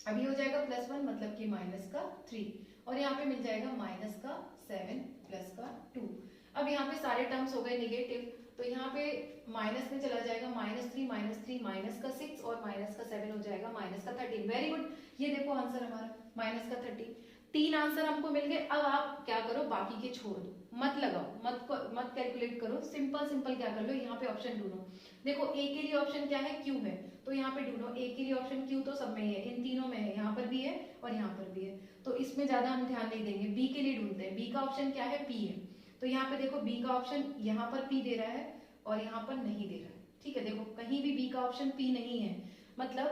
अभी हो जाएगा +1, मतलब कि -3, और यहाँ पे मिल जाएगा -7 प्लस का 2। अब यहाँ पे सारे टर्म्स हो गए नेगेटिव, तो यहाँ पे माइनस में चला जाएगा, -3 -6 और -7 हो जाएगा -13। वेरी गुड, ये देखो आंसर हमारा -13। 3 आंसर हमको मिल गए। अब आप क्या करो, बाकी के छोड़ दो, मत लगाओ, मत कैलकुलेट करो, सिंपल क्या कर लो, यहाँ पे ऑप्शन ढूंढो। देखो ए के लिए ऑप्शन क्या है, क्यू है, तो यहाँ पे ढूंढो। ए के लिए ऑप्शन क्यू तो सब में ही है, इन तीनों में है, यहाँ पर भी है और यहाँ पर भी है, तो इसमें ज्यादा हम ध्यान नहीं देंगे। बी के लिए ढूंढते हैं, बी का ऑप्शन क्या है, पी है। तो यहाँ पे देखो बी का ऑप्शन यहाँ पर पी दे रहा है और यहाँ पर नहीं दे रहा है। ठीक है, देखो कहीं भी बी का ऑप्शन पी नहीं है, मतलब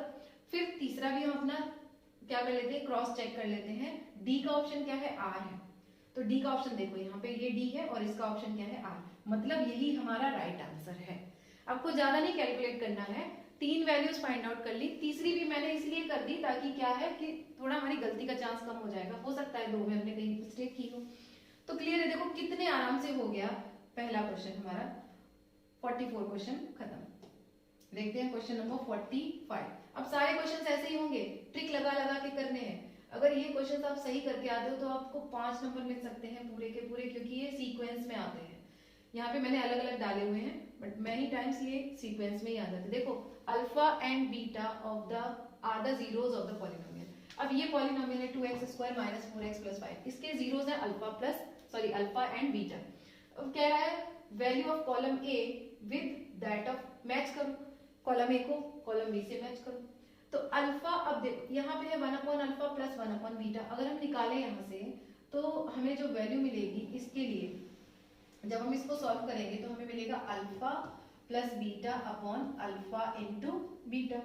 फिर तीसरा भी हम अपना क्या कर लेते हैं, क्रॉस चेक कर लेते हैं। डी का ऑप्शन क्या है, आर है, तो डी का ऑप्शन देखो यहाँ पे ये डी है और इसका ऑप्शन क्या है, आर, मतलब यही हमारा राइट आंसर है। आपको ज्यादा नहीं कैलकुलेट करना है, 3 वैल्यूज फाइंड आउट कर ली, तीसरी भी मैंने इसलिए कर दी ताकि क्या है कि थोड़ा हमारी गलती का चांस कम हो जाएगा, हो सकता है 2 में हमने कहीं मिस्टेक की हो। तो क्लियर है, देखो कितने आराम से हो गया पहला क्वेश्चन हमारा। 44 क्वेश्चन खत्म। देखते हैं क्वेश्चन नंबर 45। अब सारे क्वेश्चन ऐसे ही होंगे, ट्रिक लगा के करने हैं। अगर ये क्वेश्चन आप सही करके आते हो तो आपको 5 नंबर मिल सकते हैं पूरे के पूरे, क्योंकि ये सीक्वेंस में आते हैं। यहाँ पे मैंने अलग अलग डाले हुए हैं, बट मेनी टाइम्स ये सीक्वेंस में ही आ जाते हैं। देखो alpha and beta of the are the zeros of the polynomial. अब ये पॉलिनोमियल है 2x² - 4x + 5, इसके जीरोज है अल्फा एंड बीटा। अब कह रहा है value of column A with that of, match करो कॉलम ए को कॉलम बी से मैच करो। तो अल्फा, अब देखो यहाँ पे है 1/अल्फा + 1/बीटा। अगर हम निकाले यहाँ से तो हमें जो वैल्यू मिलेगी इसके लिए, जब हम इसको सॉल्व करेंगे तो हमें मिलेगा अल्फा + β/अल्फा × बीटा।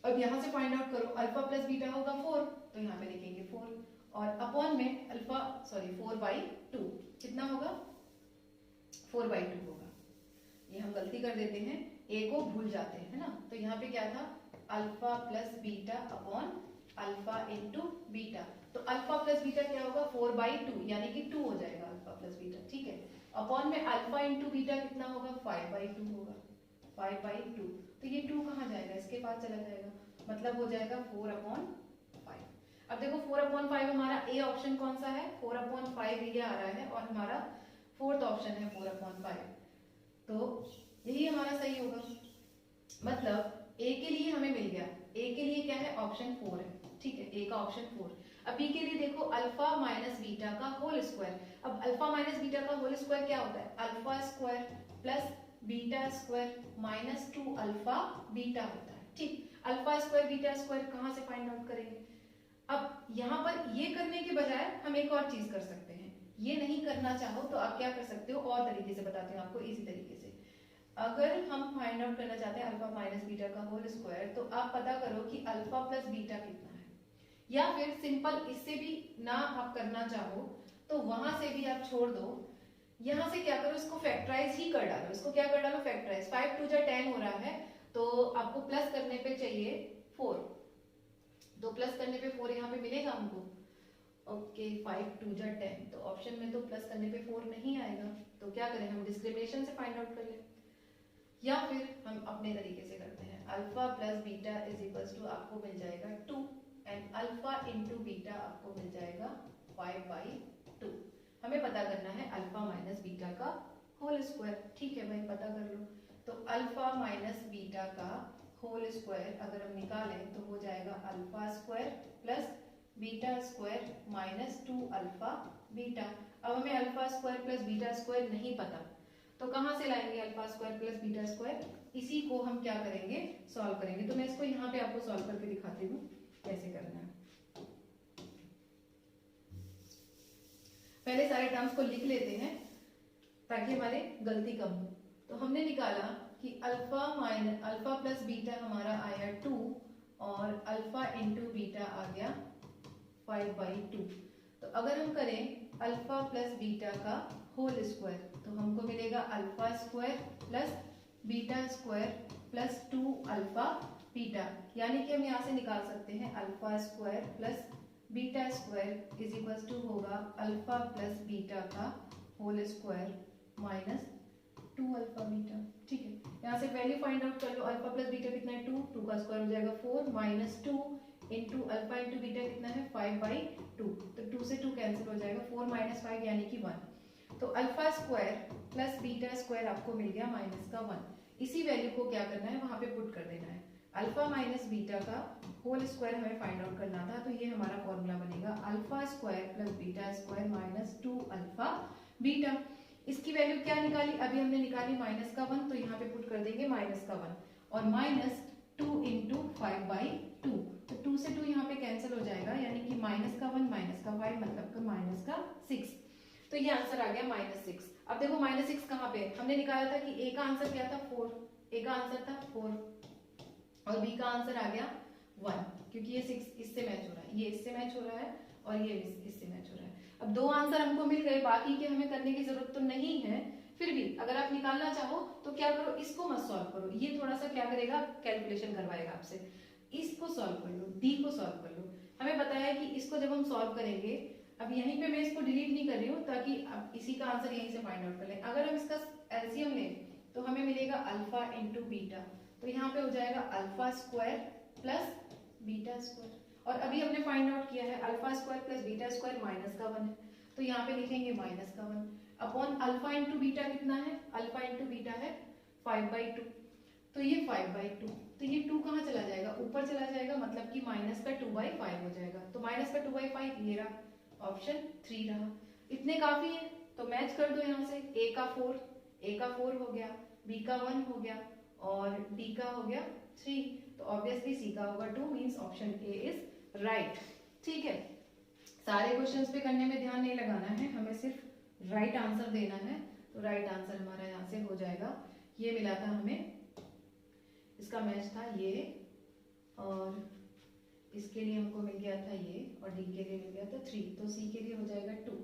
अब यहाँ से फाइंड आउट करो, अल्फा + बीटा होगा 4, तो यहाँ पे लिखेंगे 4, और अपॉन में 4/2 कितना होगा, 4/2 होगा। ये हम गलती कर देते हैं, ए को भूल जाते हैं, है ना। तो यहाँ पे क्या था, अल्फा + β/अल्फा × बीटा। तो अल्फा + बीटा क्या होगा, 4/2, यानी कि 2 हो जाएगा अल्फा + बीटा। ठीक है, अपॉन में अल्फा × बीटा कितना होगा, 5/2 होगा, 5/2। तो ये 2 कहाँ जाएगा, इसके पास चला जाएगा, मतलब हो जाएगा 4/5। अब देखो 4/5 हमारा ए ऑप्शन कौन सा है, 4/5 ये आ रहा है, और हमारा फोर्थ ऑप्शन है 4/5, तो यही हमारा सही होगा। मतलब ए के लिए हमें मिल गया, ए के लिए क्या है, ऑप्शन 4 है। ठीक है, ए का ऑप्शन 4। अब बी के लिए देखो अल्फा - बीटा का होल स्क्वायर। अब अल्फा - बीटा का होल स्क्वायर क्या होता है, अल्फा² + बीटा² - 2 अल्फा बीटा होता है। ठीक, अल्फा स्क्वायर बीटा स्क्वायर कहाँ से फाइंड आउट करेंगे? अब यहाँ पर ये करने के बजाय हम एक और चीज कर सकते हैं। ये नहीं करना चाहो तो आप क्या कर सकते हो, और तरीके से बताती हूँ आपको, इसी तरीके से। अगर हम फाइंड आउट करना चाहते हैं अल्फा माइनस बीटा का होल स्क्वायर, तो आप पता करो कि अल्फा प्लस बीटा कितना है, या फिर सिंपल इससे भी ना आप करना चाहो तो वहां से भी आप छोड़ दो। यहाँ से क्या करो, इसको फैक्टराइज ही कर डालो। इसको क्या कर डालो, फैक्टराइज। 5 2 जा 10 हो रहा है, तो आपको प्लस करने पे चाहिए 4, तो प्लस करने पे 4 यहाँ पे मिलेगा हमको। ओके 5 2 जा 10, तो ऑप्शन में तो प्लस करने पे 4 नहीं आएगा, तो क्या करें, हम डिस्क्रिमिनेशन से फाइंड आउट कर लें, या फिर हम अपने तरीके से करते हैं। Alpha plus beta is equals to आपको मिल जाएगा 2 एंड अल्फा इंटू बीटा आपको मिल जाएगा 5/2। हमें पता करना है अल्फा माइनस बीटा का होल स्क्वायर। ठीक है भाई, पता कर लो। तो अल्फा माइनस बीटा का होल स्क्वायर अगर हम निकालें तो हो जाएगा alpha square plus beta square minus 2 alpha beta. अब हमें alpha square plus beta square नहीं पता, तो कहाँ से लाएंगे alpha square plus beta square? इसी को हम क्या करेंगे, सॉल्व करेंगे। तो मैं इसको यहाँ पे आपको सॉल्व करके दिखाती हूँ कैसे करना है। पहले सारे टर्म्स को लिख लेते हैं ताकि हमारे गलती कम हो। तो हमने निकाला कि अल्फा प्लस बीटा हमारा आया 2 और अल्फा इंटू बीटा आ गया 5/2। तो अगर हम करें अल्फा प्लस बीटा का होल स्क्वायर तो हमको मिलेगा alpha square plus beta square plus 2 alpha beta, यानी कि हम यहाँ से निकाल सकते हैं alpha square plus beta square is equal to होगा अल्फा प्लस बीटा का whole square minus 2 alpha beta. ठीक है, यहाँ से वैल्यू फाइंड आउट कर लो। अल्फा प्लस बीटा कितना है 2, 2 का स्क्वायर हो जाएगा 4 minus 2 into alpha into beta कितना है 5/2, तो 2 से 2 कैंसिल हो जाएगा, 4 माइनस 5 यानी कि 1। तो alpha square plus beta square आपको मिल गया माइनस का 1। इसी वैल्यू को क्या करना है, वहां पे पुट कर देना है। अल्फा माइनस बीटा का होल स्क्वायर हमें फाइंड आउट करना था, तो ये हमारा फॉर्मूला बनेगा alpha square plus beta square minus 2 alpha beta. इसकी वैल्यू क्या निकाली, अभी हमने निकाली माइनस का 1, तो यहाँ पे पुट कर देंगे माइनस का 1 और माइनस 2 इंटू 5/2, तो 2 से 2 यहाँ पे कैंसिल हो जाएगा, यानी कि माइनस का 1 माइनस का 5 मतलब का माइनस का 6। तो ये आंसर आ गया -6। अब देखो -6 कहाँ पे, हमने निकाला था कि ए का आंसर क्या था 4, ए का आंसर था 4 और बी का आंसर आ गया 1, क्योंकि ये 6 इससे मैच हो रहा है, ये इससे मैच हो रहा है और ये इससे मैच हो रहा है। अब 2 आंसर हमको मिल गए, बाकी के हमें करने की जरूरत तो नहीं है। फिर भी अगर आप निकालना चाहो तो क्या करो, इसको मत सॉल्व करो, ये थोड़ा सा क्या करेगा, कैलकुलेशन करवाएगा आपसे। इसको सॉल्व कर लो, डी को सॉल्व कर लो। हमें पता है कि इसको जब हम सॉल्व करेंगे, अब यहीं पे मैं इसको डिलीट नहीं कर रही हूँ ताकि अब इसी का आंसर यहीं से फाइंड आउट कर लें। अगर हम इसका एलसीएम लें तो हमें मिलेगा अल्फा इंटू बीटा, तो यहाँ पे हो जाएगा alpha square plus beta square, और अभी हमने फाइंड आउट किया है alpha square plus beta square minus का 1 है, तो यहाँ पे लिखेंगे माइनस का 1 अपॉन अल्फा इंटू बीटा कितना है, अल्फा इंटू बीटा है 5/2, तो ये 5/2, तो ये 2 कहाँ चला जाएगा, ऊपर चला जाएगा, मतलब कि माइनस का 2/5 हो जाएगा। तो माइनस का 2/5 ये रहा, ऑप्शन 3 रहा। इतने काफी है, तो मैच कर दो यहाँ से, ए का 4 हो गया, बी का 1 हो गया और डी का हो गया 3, तो ऑब्वियसली सी का होगा 2, means option A is right. ठीक है, सारे क्वेश्चंस पे करने में ध्यान नहीं लगाना है, हमें सिर्फ राइट आंसर देना है। तो राइट आंसर हमारा यहाँ से हो जाएगा, ये मिला था हमें, इसका मैच था ये, और इसके लिए हमको मिल गया था ये, और डी के लिए मिल गया था 3, तो सी के लिए हो जाएगा 2,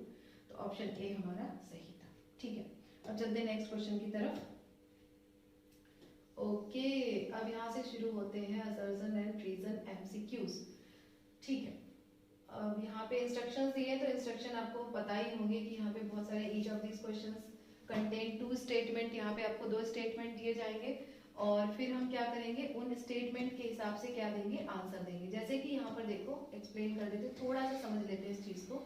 तो ऑप्शन ए हमारा सही था। ठीक है, अब चलते हैं नेक्स्ट क्वेश्चन की तरफ। ओके, अब यहाँ से शुरू होते हैं असर्शन एंड रीजन एमसीक्यूज। ठीक है, अब यहाँ पे इंस्ट्रक्शंस दिए, तो इंस्ट्रक्शन आपको पता ही होंगे कि यहाँ पे बहुत सारे each of this questions contain 2 statement, यहाँ पे आपको 2 स्टेटमेंट दिए जाएंगे और फिर हम क्या करेंगे, उन स्टेटमेंट के हिसाब से क्या देंगे, आंसर देंगे। जैसे कि यहाँ पर देखो, एक्सप्लेन कर देते, थोड़ा सा समझ लेते हैं इस चीज को।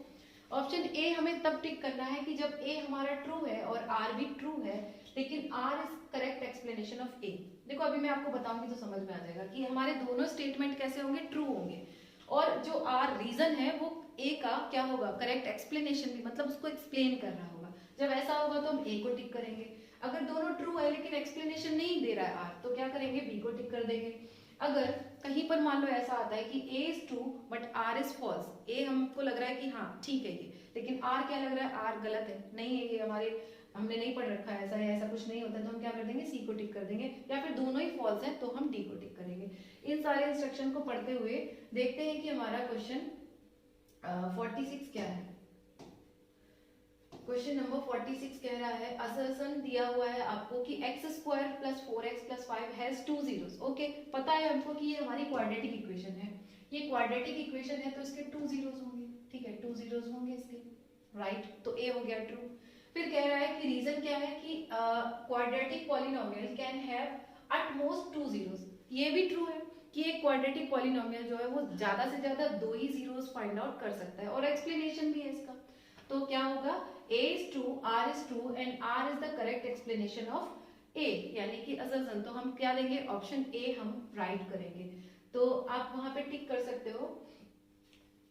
ऑप्शन ए हमें तब टिक करना है कि जब ए हमारा ट्रू है और आर भी ट्रू है, लेकिन R is correct explanation of A. देखो अभी मैं आपको बताऊंगी तो समझ में आ जाएगा कि हमारे दोनों स्टेटमेंट कैसे होंगे, ट्रू होंगे, और जो आर रीजन है वो ए का क्या होगा, करेक्ट एक्सप्लेनेशन भी, मतलब उसको एक्सप्लेन कर रहा होगा। जब ऐसा होगा तो हम ए को टिक करेंगे। अगर दोनों ट्रू है लेकिन एक्सप्लेनेशन नहीं दे रहा है आर, तो क्या करेंगे, बी को टिक कर देंगे। अगर कहीं पर मान लो ऐसा आता है कि a is true but r is false, a हमको लग रहा है कि हाँ ठीक है ये, लेकिन r क्या लग रहा है, r गलत है, नहीं है ये, हमारे हमने नहीं पढ़ रखा है ऐसा है, ऐसा कुछ नहीं होता, तो हम क्या कर देंगे, सी को टिक कर देंगे, या फिर दोनों ही फॉल्स हैं तो हम डी को टिक करेंगे। इन सारे इंस्ट्रक्शन को पढ़ते हुए देखते हैं कि हमारा क्वेश्चन 46 क्या है। क्वेश्चन नंबर 46 कह रहा है, असर्शन दिया हुआ है आपको कि x square plus 4x plus 5 has two zeros. Okay, पता है हमको कि ये हमारी क्वाड्रेटिक इक्वेशन है, ये क्वाड्रेटिक इक्वेशन है तो इसके टू जीरोस होंगे, ठीक है, टू जीरोस होंगे इसके, राइट, तो a हो गया ट्रू। फिर कह रहा है कि रीजन क्या है कि quadratic polynomial can have at most two zeros, ये भी ट्रू है कि एक क्वाड्रेटिक पॉलिनोमियल जो है वो ज्यादा से ज्यादा दो ही जीरोस फाइंड आउट कर सकता है, और एक्सप्लेनेशन भी है इसका। तो क्या होगा, a is true, r is true and r is the correct explanation of a, यानी कि असर्शन, तो हम क्या देंगे, ऑप्शन a हम राइट करेंगे। तो आप वहां पे टिक कर सकते हो,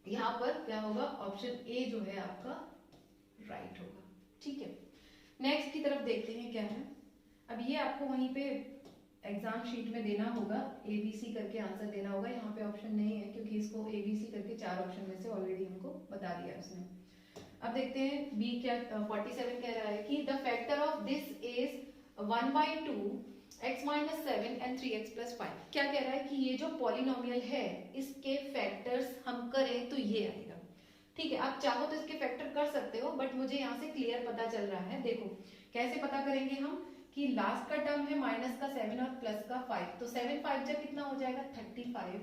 यहाँ पर क्या होगा, ऑप्शन a जो है आपका राइट होगा, ठीक है। नेक्स्ट की तरफ देखते हैं क्या है। अब ये आपको वहीं पे एग्जाम शीट में देना होगा, ABC करके आंसर देना होगा, यहाँ पे ऑप्शन नहीं है क्योंकि इसको ABC करके चार ऑप्शन में से ऑलरेडी हमको बता दिया उसने। अब देखते हैं बी क्या, 47 कह रहा है कि the factor of this is 1/2 x minus 7 and 3x plus 5। क्या कह रहा है कि ये जो पॉलिनोमियल है इसके फैक्टर्स हम करें तो ये आएगा, ठीक है। आप चाहो तो इसके फैक्टर कर सकते हो, बट मुझे यहाँ से क्लियर पता चल रहा है। देखो कैसे पता करेंगे हम, कि लास्ट का टर्म है माइनस का 7 और प्लस का 5, तो 7 5 जब कितना हो जाएगा 35,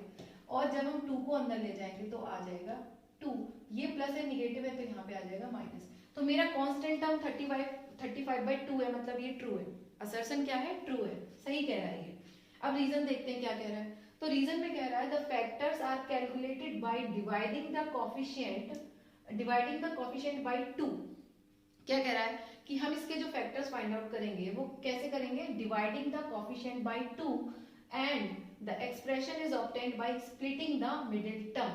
और जब हम 2 को अंदर ले जाएंगे तो आ जाएगा 2, ये प्लस है निगेटिव है तो यहाँ पे आ जाएगा माइनस। तो मेरा कांस्टेंट टर्म 35/2 है, मतलब ये ट्रू है, असर्शन क्या है, ट्रू है, सही कह रहा है ये। अब रीजन देखते हैं क्या कह रहा है। तो रीजन में कह रहा है the factors are calculated by dividing the coefficient by 2। क्या कह रहा है कि हम इसके जो फैक्टर्स फाइंड आउट करेंगे वो कैसे करेंगे, dividing the coefficient by 2 and the expression is obtained by splitting the middle term.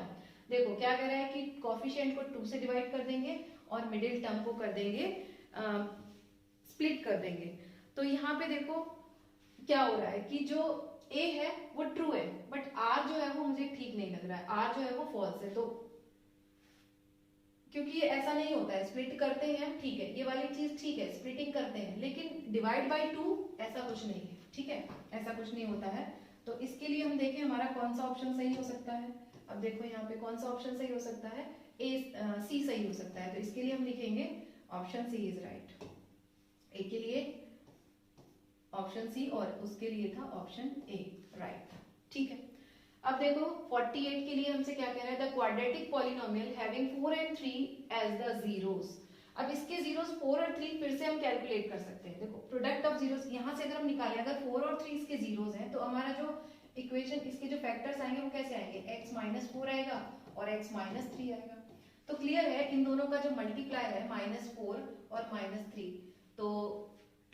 देखो क्या कह रहा है कि कोफिशिएंट को 2 से डिवाइड कर देंगे और मिडिल टर्म को कर देंगे स्प्लिट कर देंगे। तो यहाँ पे देखो क्या हो रहा है कि जो a है वो ट्रू है, बट r जो है वो मुझे ठीक नहीं लग रहा है, r जो है वो फॉल्स है। तो क्योंकि ये ऐसा नहीं होता है, स्प्लिट करते हैं, ठीक है, ये वाली चीज ठीक है, स्प्लिटिंग करते हैं, लेकिन डिवाइड बाय 2 ऐसा कुछ नहीं है, ठीक है, ऐसा कुछ नहीं होता है। तो इसके लिए हम देखें हमारा कौन सा ऑप्शन सही हो सकता है। अब देखो यहाँ पे कौन सा ऑप्शन सही हो सकता है, सी सही हो सकता है, तो इसके लिए हम लिखेंगे ऑप्शन सी इज राइट। ए के लिए ऑप्शन सी और उसके लिए था ऑप्शन ए राइट था, ठीक है। अब देखो 48 के लिए हमसे क्या कह रहा है, the quadratic polynomial having 4 and 3 as the zeros. अब इसके जीरोस 4 और 3 फिर से हम कैलकुलेट कर सकते हैं। देखो प्रोडक्ट ऑफ जीरोस यहाँ से अगर हम निकालें, अगर 4 और 3 इसके जीरोस हैं तो हमारा जो इक्वेशन, इसके जो फैक्टर्स आएंगे वो कैसे आएंगे, x माइनस 4 आएगा और x माइनस 3 आएगा। तो क्लियर है इन दोनों का जो मल्टीप्लाई है -4 और -3, तो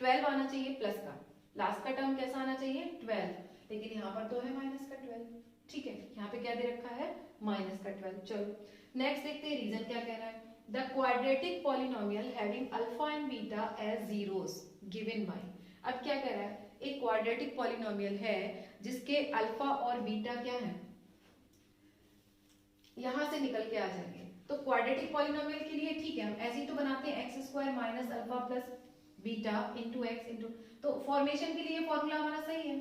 12 आना चाहिए प्लस का, लास्ट का टर्म कैसा आना चाहिए 12, लेकिन यहाँ पर तो है माइनस का 12, ठीक है, यहाँ पे क्या दे रखा है माइनस का 12। चलो नेक्स्ट देखते हैं रीजन क्या कह रहा है, the quadratic polynomial having alpha and beta as zeros given by. अब क्या कह रहा है, एक क्वाड्रेटिक पॉलिनोमियल है जिसके अल्फा और बीटा क्या है, यहां से निकल के आ जाएंगे। तो क्वाड्रेटिक पॉलिनोमियल के लिए ठीक है, हम ऐसे ही तो बनाते हैं x square minus alpha plus beta into x into, तो फॉर्मेशन के लिए फॉर्मूला हमारा सही है,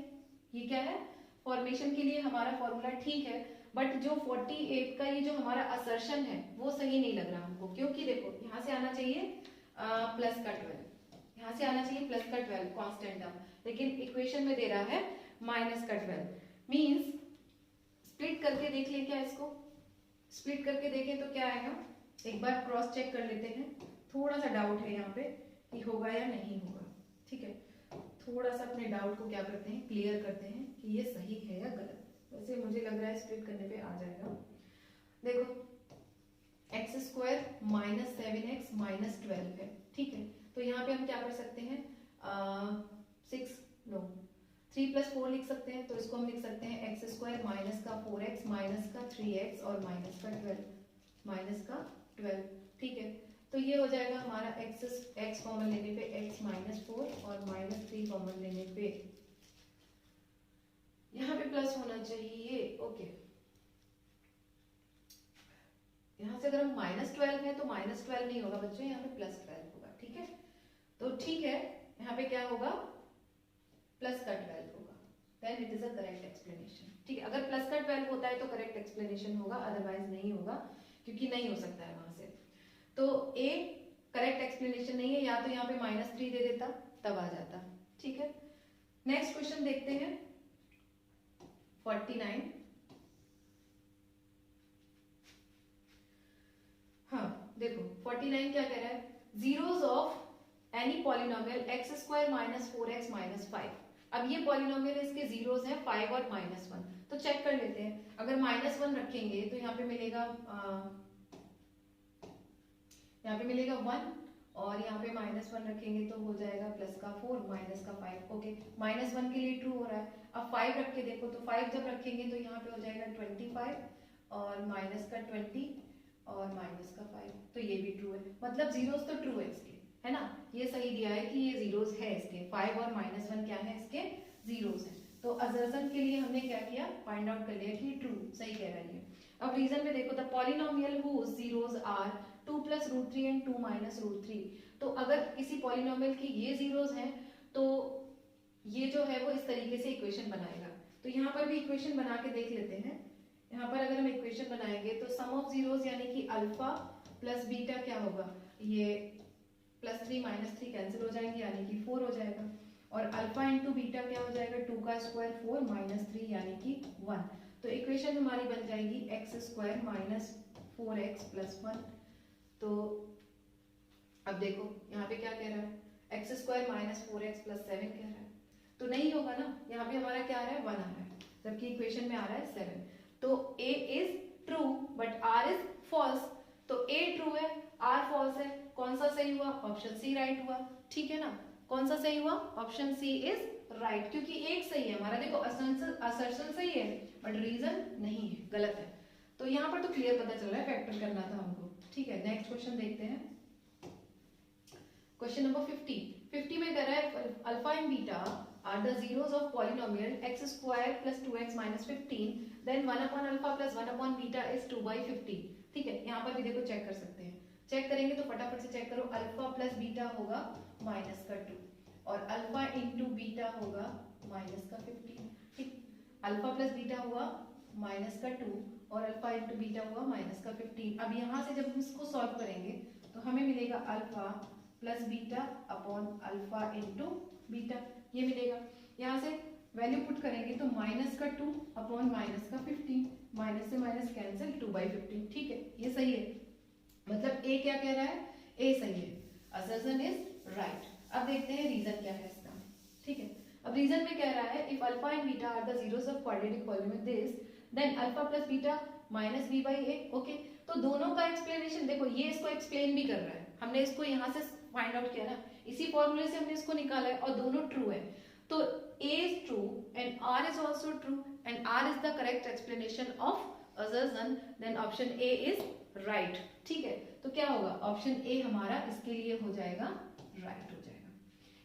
ये क्या है फॉर्मेशन के लिए हमारा फॉर्मूला ठीक है, बट जो 48 का ये जो हमारा असर्शन है वो सही नहीं लग रहा हमको, क्योंकि देखो यहाँ से आना चाहिए प्लस का 12, यहाँ से आना चाहिए प्लस का 12 कांस्टेंट टर्म, लेकिन इक्वेशन में दे रहा है माइनस का 12, मींस स्प्लिट करके देख लें क्या, इसको स्प्लिट करके देखें तो क्या आएगा, एक बार क्रॉस चेक कर लेते हैं, थोड़ा सा डाउट है यहाँ पे कि होगा या नहीं होगा, ठीक है, थोड़ा सा अपने डाउट को क्या करते हैं क्लियर करते हैं कि ये सही है या गलत। वैसे मुझे लग रहा है स्प्लिट करने पे आ जाएगा। देखो x square minus 7x minus 12 है, ठीक है, तो यहाँ पे हम क्या कर सकते हैं 3 + 4 लिख सकते हैं, तो इसको हम लिख सकते हैं एक्स स्क्वायर माइनस का 4x माइनस का 3x और माइनस का 12, ठीक है। तो ये हो जाएगा हमारा x कॉमन लेने पे x -4 और -3 कॉमन लेने पे यहाँ पे प्लस होना चाहिए, ओके। यहाँ से अगर हम -12 है तो -12 नहीं होगा बच्चों, यहाँ पे +12 होगा, ठीक है। तो ठीक है, यहाँ पे क्या होगा, प्लस का 12 होगा, then it is a correct explanation, ठीक है। अगर प्लस का 12 होता है तो करेक्ट एक्सप्लेनेशन होगा, अदरवाइज नहीं होगा, क्योंकि नहीं हो सकता है वहां से। तो ए करेक्ट एक्सप्लेनेशन नहीं है, या तो यहाँ पे -3 दे देता तब आ जाता, ठीक है। नेक्स्ट क्वेश्चन देखते हैं 49। हाँ देखो 49 क्या कह रहा है, zeros of any polynomial x² - 4x - 5। अब ये पॉलिनोमियल इसके जीरोस हैं 5 और -1, तो चेक कर लेते हैं। अगर -1 रखेंगे तो यहाँ पे मिलेगा 1, और यहाँ पे -1 रखेंगे तो हो जाएगा प्लस का 4 माइनस का 5, ओके। -1 के लिए ट्रू हो रहा है। अब 5 रख के देखो, तो 5 जब रखेंगे तो यहाँ पे हो जाएगा 25 और माइनस का 20 और माइनस का 5, तो ये भी ट्रू है, मतलब जीरोस तो ट्रू है इसके, है ना। ये सही दिया है कि ये जीरोस है इसके, 5 और -1 क्या है इसके, जीरोस है। तो असर्शन के लिए हमने क्या किया, फाइंड आउट कर लिया कि ट्रू, सही कह रहा है ये। अब रीजन में देखो, the polynomial whose zeros are 2 + √3 and 2 - √3। तो अगर किसी पॉलिनोमियल की ये जीरोस हैं तो ये जो है वो इस तरीके से इक्वेशन बनाएगा। तो यहाँ पर भी इक्वेशन बना के देख लेते हैं। यहाँ पर अगर हम इक्वेशन बनाएंगे तो सम ऑफ जीरोस यानी कि अल्फा प्लस बीटा क्या होगा, ये +3 - 3 कैंसिल हो जाएंगे यानी कि 4 हो जाएगा, और अल्फा इंटू बीटा क्या हो जाएगा, 2 का स्क्वायर 4 - 3 यानी कि 1। तो इक्वेशन हमारी बन जाएगी x² - 4x + 1। तो अब देखो यहाँ पे क्या कह रहा है, x² - 4x + 7 कह रहा है, तो नहीं होगा ना। यहाँ पे हमारा क्या आ रहा है, 1 आ रहा है, जबकि इक्वेशन में आ रहा है 7। तो a is true but r is false. तो a ट्रू है, r फॉल्स है, कौन सा सही हुआ, ऑप्शन सी राइट हुआ, ठीक है ना। कौन सा सही हुआ, ऑप्शन सी इज राइट, क्योंकि एक सही है हमारा। देखो असर्शन सही है बट रीजन नहीं है, गलत है। तो यहाँ पर तो क्लियर पता चल रहा है, फैक्टर करना था हमको, ठीक है। नेक्स्ट क्वेश्चन देखते हैं, क्वेश्चन नंबर 50 में कह रहा है alpha and beta are the zeros of polynomial x² + 2x - 15, then 1 / alpha + 1 / beta is 2/15, ठीक है। यहाँ पर भी देखो चेक कर सकते हैं, चेक करेंगे तो फटाफट से चेक करो, अल्फा प्लस बीटा होगा -2 और अल्फा इंटू बीटा होगा -15, ठीक। अल्फा प्लस बीटा हुआ -2 और अल्फा इंटू बीटा हुआ -15। अब यहाँ से जब हम इसको सॉल्व करेंगे तो हमें मिलेगा alpha plus beta upon alpha into beta, ये मिलेगा। यहाँ से वैल्यू पुट करेंगे तो -2 अपॉन -15, माइनस से माइनस कैंसिल, 2/15, ठीक है, ये सही है। मतलब ए क्या कह रहा है, ए सही है, असर्शन इज राइट। अब देखते हैं रीजन क्या है इसका, ठीक है। अब रीजन में कह रहा है if alpha and beta are the zeros of quadratic polynomial this then alpha plus beta -b/a, okay. तो दोनों का एक्सप्लेनेशन देखो, ये इसको एक्सप्लेन भी कर रहा है, हमने इसको यहाँ से फाइंड आउट किया ना, इसी फॉर्मूले से हमने इसको निकाला है, और दोनों ट्रू है। तो a is true and r is also true and r is the correct explanation of assertion, then option a is right, ठीक है। तो क्या होगा, ऑप्शन ए हमारा इसके लिए हो जाएगा राइट हो जाएगा।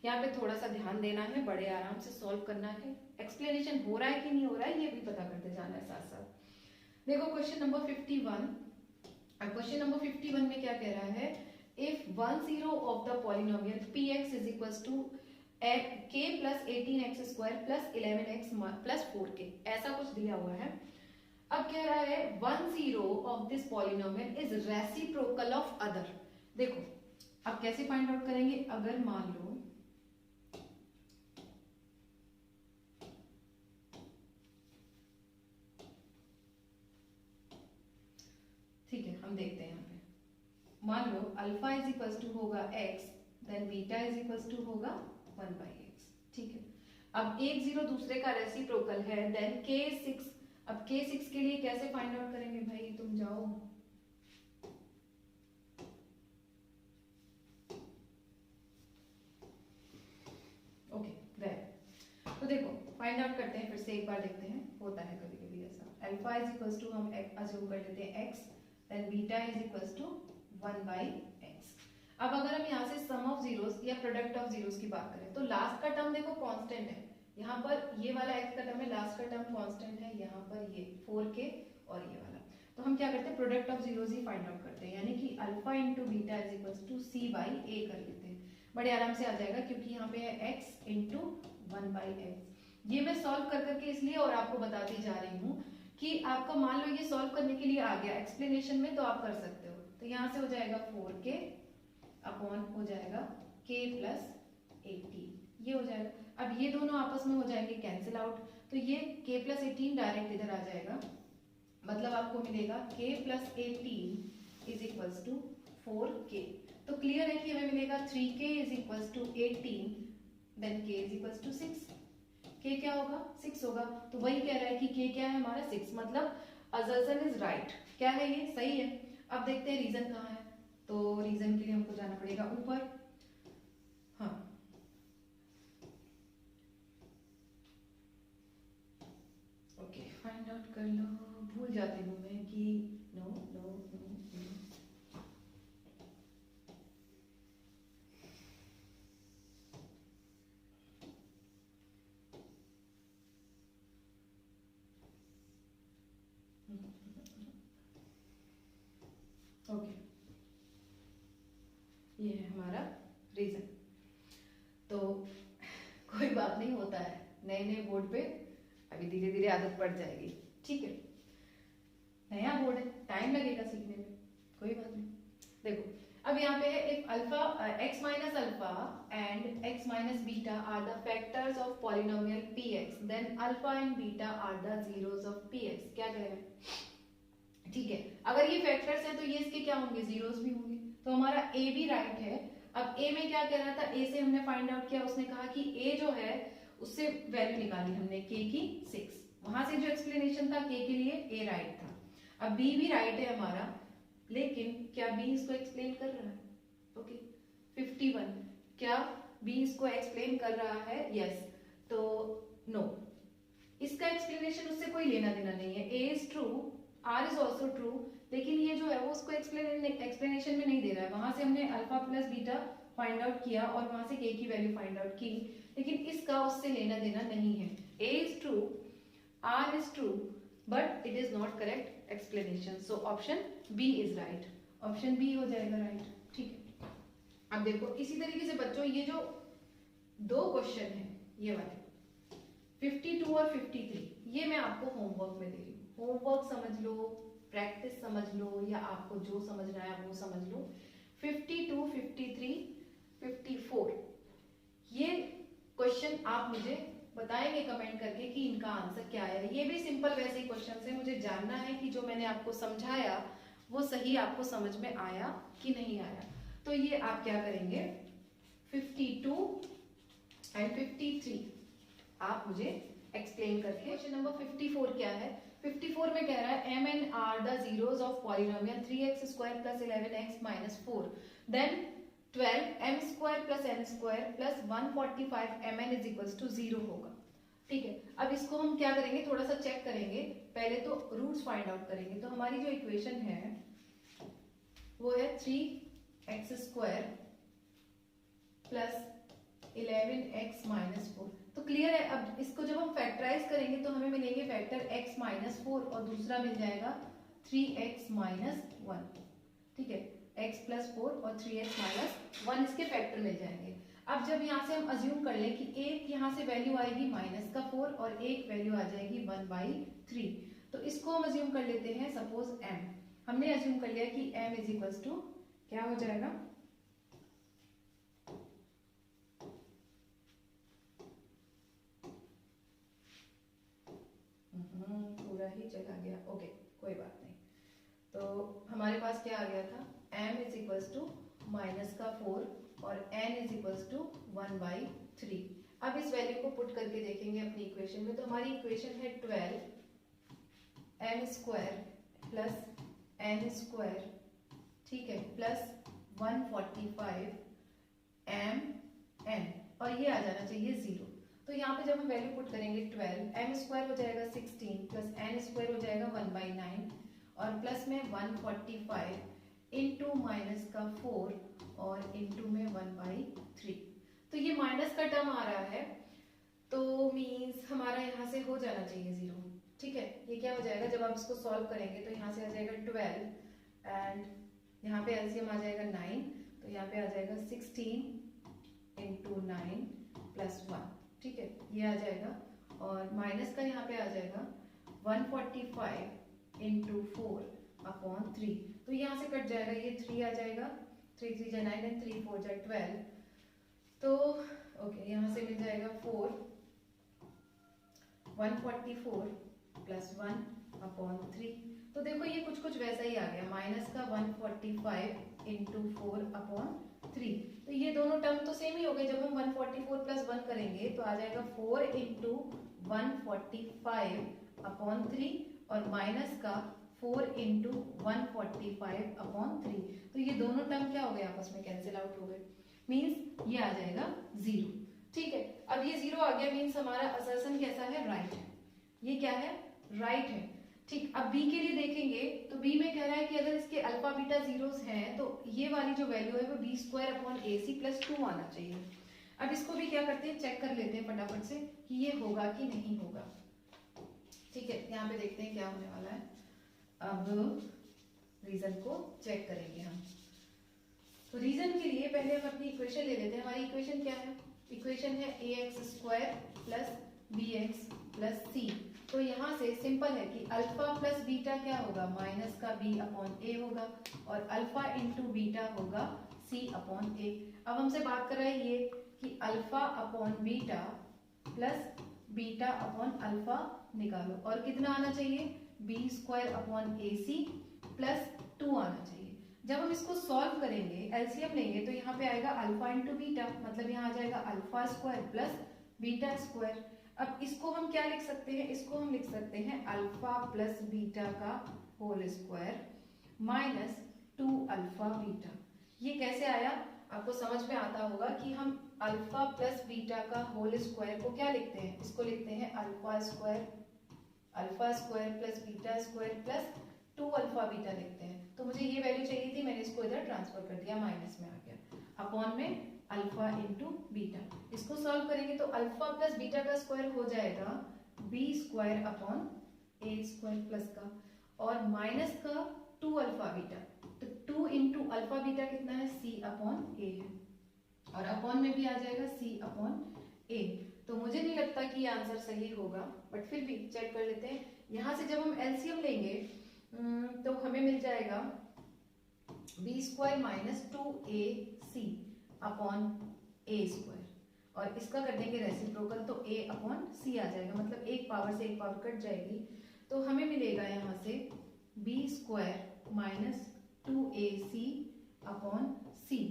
यहाँ पे थोड़ा सा ध्यान देना है, बड़े आराम से सॉल्व करना है, एक्सप्लेनेशन हो रहा है कि नहीं हो रहा है ये भी पता करते जाना है साथ साथ। देखो क्वेश्चन नंबर 51, क्वेश्चन नंबर 51 में क्या कह रहा है, if 1 0 of the polynomial px is equals to k plus 18x square plus 11x plus 4k, ऐसा कुछ दिया हुआ है। अब कह रहा है 1 0 of this polynomial is reciprocal of other। देखो अब कैसे फाइंड आउट करेंगे, अगर मान लो ठीक है, हम देखते हैं यहाँ पे, मान लो अल्फा इज इक्वल टू होगा x, then beta is equal to होगा 1/x, ठीक है। अब एक जीरो दूसरे का रेसिप्रोकल है, देन k6। अब k6 के लिए कैसे फाइंड आउट करेंगे भाई, तुम जाओ, ओके देयर। तो देखो फाइंड आउट करते हैं, फिर से एक बार देखते हैं, होता है कभी कभी ऐसा। अल्फा इज इक्वल टू हम अज्यूम कर लेते हैं x, then beta is equal to 1/x। अब अगर हम यहाँ से सम ऑफ जीरोस या प्रोडक्ट ऑफ जीरोस की बात करें तो लास्ट का टर्म देखो कांस्टेंट है, यहाँ पर ये वाला x का टर्म है, लास्ट का टर्म कांस्टेंट है, यहाँ पर ये 4k और ये वाला। तो हम क्या करते हैं, प्रोडक्ट ऑफ जीरोस ही फाइंड आउट करते हैं, यानी कि alpha into beta is equals to C by A कर लेते हैं। बड़े आराम से आ जाएगा क्योंकि यहाँ पे है x इंटू 1/x। ये मैं सॉल्व कर करके इसलिए और आपको बताती जा रही हूँ कि आपका मान लो ये सॉल्व करने के लिए आ गया एक्सप्लेनेशन में तो आप कर सकते हो। तो यहाँ से हो जाएगा 4k अपॉन हो जाएगा k प्लस 18, ये हो जाएगा। अब ये दोनों आपस में हो जाएंगे कैंसिल आउट, तो ये k प्लस 18 डायरेक्ट इधर आ जाएगा, मतलब आपको मिलेगा k plus 18 is equals to 4k। तो क्लियर है कि हमें मिलेगा 3k is equals to 18, then k is equals to 6। k क्या होगा, 6 होगा। तो वही कह रहा है कि k क्या है हमारा 6, मतलब असर्शन इज राइट। क्या है ये, सही है। अब देखते हैं रीजन कहाँ है। तो रीजन के लिए हमको जाना पड़ेगा ऊपर। हाँ, ओके, फाइंड आउट कर लो। भूल जाती हूँ मैं कि no no no no. Okay, ये है हमारा रीजन। तो कोई बात नहीं, होता है नए नए बोर्ड पे, अभी धीरे धीरे आदत पड़ जाएगी, ठीक है। नया बोर्ड है, टाइम लगेगा सीखने में, कोई बात नहीं। देखो अब यहाँ पे है if alpha x minus alpha and x minus beta are the factors of polynomial px, then alpha and beta are the zeros of px। क्या कह रहे हैं, ठीक है। अगर ये फैक्टर्स है तो ये इसके क्या होंगे, जीरोस भी होंगे। तो हमारा a भी राइट है। अब a में क्या कह रहा था, a से हमने फाइंड आउट किया, उसने कहा कि a जो है उससे वैल्यू निकाली हमने k की 6, वहां से जो एक्सप्लेनेशन था k के लिए a राइट था। अब b भी राइट है हमारा, लेकिन क्या b इसको एक्सप्लेन कर रहा है, ओके 51, क्या b इसको एक्सप्लेन कर रहा है, यस। तो नो, इसका एक्सप्लेनेशन उससे कोई लेना देना नहीं है। a is true, r is also true, लेकिन ये जो है वो उसको एक्सप्लेनेशन में नहीं दे रहा है। वहां से हमने alpha plus beta find out किया और वहां से k की वैल्यू फाइंड आउट की, लेकिन इसका उससे लेना देना नहीं है। a is true, r is true, but it is not correct explanation, so option b is right. Option b हो जाएगा राइट, ठीक है। अब देखो इसी तरीके से बच्चों ये जो दो क्वेश्चन है, ये वाले 52 और 53, ये मैं आपको होमवर्क में दे रही हूँ। होमवर्क समझ लो, प्रैक्टिस समझ लो, या आपको जो समझना है वो समझ लो। 52, 53, 54, ये क्वेश्चन आप मुझे बताएंगे कमेंट करके कि इनका आंसर क्या है। ये भी सिंपल वैसे ही क्वेश्चन है, मुझे जानना है कि जो मैंने आपको समझाया वो सही आपको समझ में आया कि नहीं आया। तो ये आप क्या करेंगे, 52 एंड 53 आप मुझे एक्सप्लेन करके। क्वेश्चन नंबर 54 क्या है, 54 में कह रहा है m and r the zeros of polynomial 3x square plus 11x minus 4, then 12 m square plus n square plus 145 mn is equals to 0 होगा, ठीक है। अब इसको हम क्या करेंगे, थोड़ा सा चेक करेंगे, पहले तो रूट्स फाइंड आउट करेंगे। तो हमारी जो इक्वेशन है वो है 3x square plus 11x minus 4। तो क्लियर है। अब इसको जब हम फैक्टराइज करेंगे तो हमें मिलेंगे फैक्टर x माइनस 4 और दूसरा मिल जाएगा 3x माइनस 1, ठीक है। x प्लस 4 और 3x माइनस 1 इसके फैक्टर मिल जाएंगे। अब जब यहाँ से हम अज्यूम कर लें कि एक यहाँ से वैल्यू आएगी माइनस का 4 और एक वैल्यू आ जाएगी 1/3, तो इसको हम अज्यूम कर लेते हैं सपोज m। हमने अज्यूम कर लिया कि m इज इक्वल्स टू क्या हो जाएगा, पूरा ही चला गया, ओके कोई बात नहीं। तो हमारे पास क्या आ गया था, m is equals to minus का 4 और n इज इक्वल्स टू 1/3। अब इस वैल्यू को पुट करके देखेंगे अपनी इक्वेशन में। तो हमारी इक्वेशन है 12 m square plus n square, ठीक है, प्लस 145 m n, और ये आ जाना चाहिए 0। तो यहाँ पे जब हम वैल्यू पुट करेंगे 12, m स्क्वायर हो जाएगा 16 प्लस n स्क्वायर हो जाएगा 1/9 और प्लस में 145 इंटू माइनस का 4 और इंटू में 1/3। तो ये माइनस का टर्म आ रहा है तो मीन्स हमारा यहाँ से हो जाना चाहिए 0। ठीक है, ये क्या हो जाएगा जब आप इसको सॉल्व करेंगे तो यहाँ से आ जाएगा 12 एंड यहाँ पे एलसीएम आ जाएगा 9, तो यहाँ पे आ जाएगा 16 इंटू 9 प्लस 1। ठीक है, ये आ जाएगा और माइनस का यहाँ पे आ जाएगा 145 इंटू 4 अपॉन 3। तो यहाँ से कट जाएगा, ये 3 आ जाएगा, 3 3 जा 9 एंड 3 4 जा 12। तो ओके, यहाँ से मिल जाएगा 4 144 प्लस 1 अपॉन 3। तो देखो ये कुछ कुछ वैसा ही आ गया, माइनस का 145 इंटू 4 अपॉन 3। तो ये दोनों टर्म तो सेम ही हो गए। जब हम 144 प्लस 1 करेंगे तो आ जाएगा 4 इंटू 145 अपॉन 3 और माइनस का 4 इंटू 145 अपॉन 3। तो ये दोनों टर्म क्या हो गए, आपस में कैंसिल आउट हो गए, मीन्स ये आ जाएगा 0। ठीक है, अब ये 0 आ गया मीन्स हमारा असर्शन कैसा है, राइट है। ये क्या है, राइट है। ठीक, अब बी के लिए देखेंगे तो बी में कह रहा है कि अगर इसके अल्फा बीटा जीरोस हैं तो ये वाली जो वैल्यू है वो बी स्क्वायर अपॉन ए सी प्लस 2 आना चाहिए। अब इसको भी क्या करते हैं, चेक कर लेते हैं फटाफट से कि ये होगा कि नहीं होगा। ठीक है, यहाँ पे देखते हैं क्या होने वाला है। अब रीजन को चेक करेंगे हम। तो रीजन के लिए पहले हम अपनी इक्वेशन ले लेते हैं। हमारी इक्वेशन क्या है, इक्वेशन है A x square plus B X plus C. तो यहाँ से सिंपल है कि अल्फा प्लस बीटा क्या होगा, माइनस का बी अपॉन ए होगा और अल्फा इंटू बीटा होगा सी अपॉन ए। अब हमसे बात कर रहा है ये कि alpha upon beta plus beta upon alpha निकालो और कितना आना चाहिए, बी स्क्वायर अपॉन ए सी प्लस 2 आना चाहिए। जब हम इसको सॉल्व करेंगे, एलसीएम लेंगे, तो यहाँ पे आएगा अल्फा इंटू बीटा, मतलब यहाँ आ जाएगा alpha square plus beta square. अब इसको हम क्या लिख सकते हैं, इसको हम लिख सकते हैं अल्फा प्लस बीटा का whole square minus 2 alpha beta. ये कैसे आया, आपको समझ में आता होगा कि हम अल्फा प्लस बीटा का होल स्क्वायर को क्या लिखते हैं, इसको लिखते हैं alpha square plus beta square plus 2 alpha beta लिखते हैं। तो मुझे ये वैल्यू चाहिए थी, मैंने इसको इधर ट्रांसफर कर दिया, माइनस में आ गया, अपॉन में अल्फा इंटू बीटा। इसको सॉल्व करेंगे तो अल्फा प्लस बीटा का स्क्वायर हो जाएगा B square upon A square plus का और माइनस का 2 अल्फा बीटा, तो 2 इंटू अल्फा बीटा कितना है, सी अपॉन ए है और अपॉन में भी आ जाएगा सी अपॉन ए। तो मुझे नहीं लगता कि ये आंसर सही होगा, बट फिर भी चेक कर लेते हैं। यहाँ से जब हम एलसीएम लेंगे तो हमें मिल जाएगा B square minus 2ac upon A square और इसका कर देंगे रेसिप्रोकल तो a अपॉन सी आ जाएगा, मतलब एक पावर से एक पावर कट जाएगी। तो हमें मिलेगा यहाँ से B square minus 2ac upon C.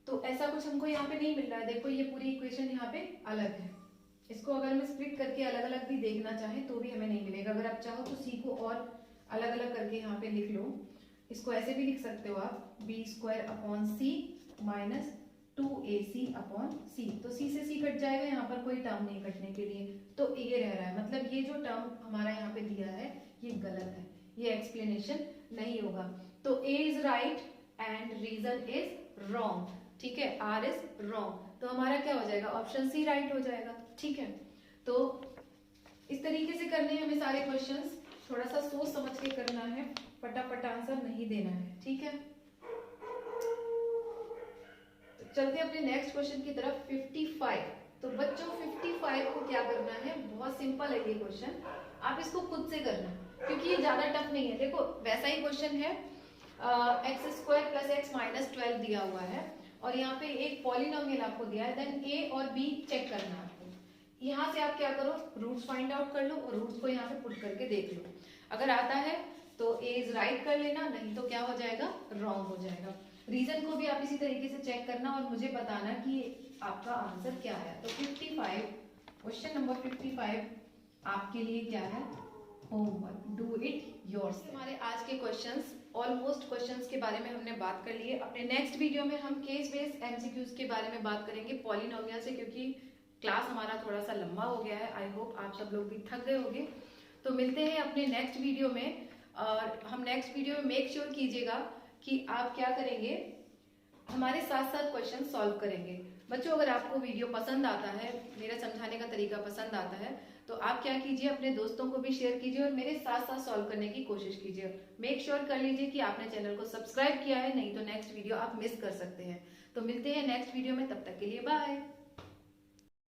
तो ऐसा कुछ हमको यहाँ पे नहीं मिल रहा है। देखो ये पूरी इक्वेशन यहाँ पे अलग है, इसको अगर हम स्प्लिट करके अलग अलग भी देखना चाहें तो भी हमें नहीं मिलेगा। अगर आप चाहो तो सी को और अलग अलग करके यहाँ पे लिख लो, इसको ऐसे भी लिख सकते हो आप, बी स्क्वायर अपॉन सी माइनस 2ac अपॉन सी। तो सी से सी कट जाएगा, यहाँ पर कोई टर्म नहीं कटने के लिए, तो ये रह रहा है। मतलब ये जो टर्म हमारा यहाँ पे दिया है ये गलत है, ये एक्सप्लेनेशन नहीं होगा। तो A is right and reason is wrong. ठीक है, R इज रॉन्ग। तो हमारा क्या हो जाएगा, ऑप्शन सी राइट हो जाएगा। ठीक है, तो इस तरीके से करने हैं हमें सारे क्वेश्चंस, थोड़ा सा सोच समझ के करना है, फटाफट आंसर नहीं देना है। ठीक है, तो चलते हैं अपने नेक्स्ट क्वेश्चन की तरफ, 55। तो बच्चों 55 को क्या करना है, बहुत सिंपल है ये क्वेश्चन, आप इसको खुद से करना क्योंकि ये ज्यादा टफ नहीं है। देखो वैसा ही क्वेश्चन है, x square plus x minus 12 दिया हुआ है और यहाँ पे एक पॉलिनोमियल आपको दिया है, देन ए और बी चेक करना है आपको। यहाँ से आप क्या करो, रूट्स फाइंड आउट कर लो और रूट्स को यहाँ पे पुट करके देख लो। अगर आता है तो ए इज राइट कर लेना, नहीं तो क्या हो जाएगा, रॉन्ग हो जाएगा। रीजन को भी आप इसी तरीके से चेक करना और मुझे बताना कि आपका आंसर क्या है। तो 55, क्वेश्चन नंबर 55 आपके लिए क्या है, होमवर्क, डू इट योरसेल्फ। हमारे आज के क्वेश्चंस, ऑलमोस्ट क्वेश्चंस के बारे में हमने बात कर लिए। अपने नेक्स्ट वीडियो में हम केस बेस्ड एमसीक्यूज के बारे में बात करेंगे पॉलिनोमियल से, क्योंकि क्लास हमारा थोड़ा सा लंबा हो गया है। आई होप आप सब लोग भी थक गए होंगे। तो मिलते हैं अपने नेक्स्ट वीडियो में, और हम नेक्स्ट वीडियो में मेक श्योर कीजिएगा कि आप क्या करेंगे, हमारे साथ साथ क्वेश्चन सॉल्व करेंगे। बच्चों, अगर आपको वीडियो पसंद आता है, मेरा समझाने का तरीका पसंद आता है, तो आप क्या कीजिए, अपने दोस्तों को भी शेयर कीजिए और मेरे साथ साथ सॉल्व करने की कोशिश कीजिए। मेक श्योर कर लीजिए कि आपने चैनल को सब्सक्राइब किया है, नहीं तो नेक्स्ट वीडियो आप मिस कर सकते हैं। तो मिलते हैं नेक्स्ट वीडियो में, तब तक के लिए बाय।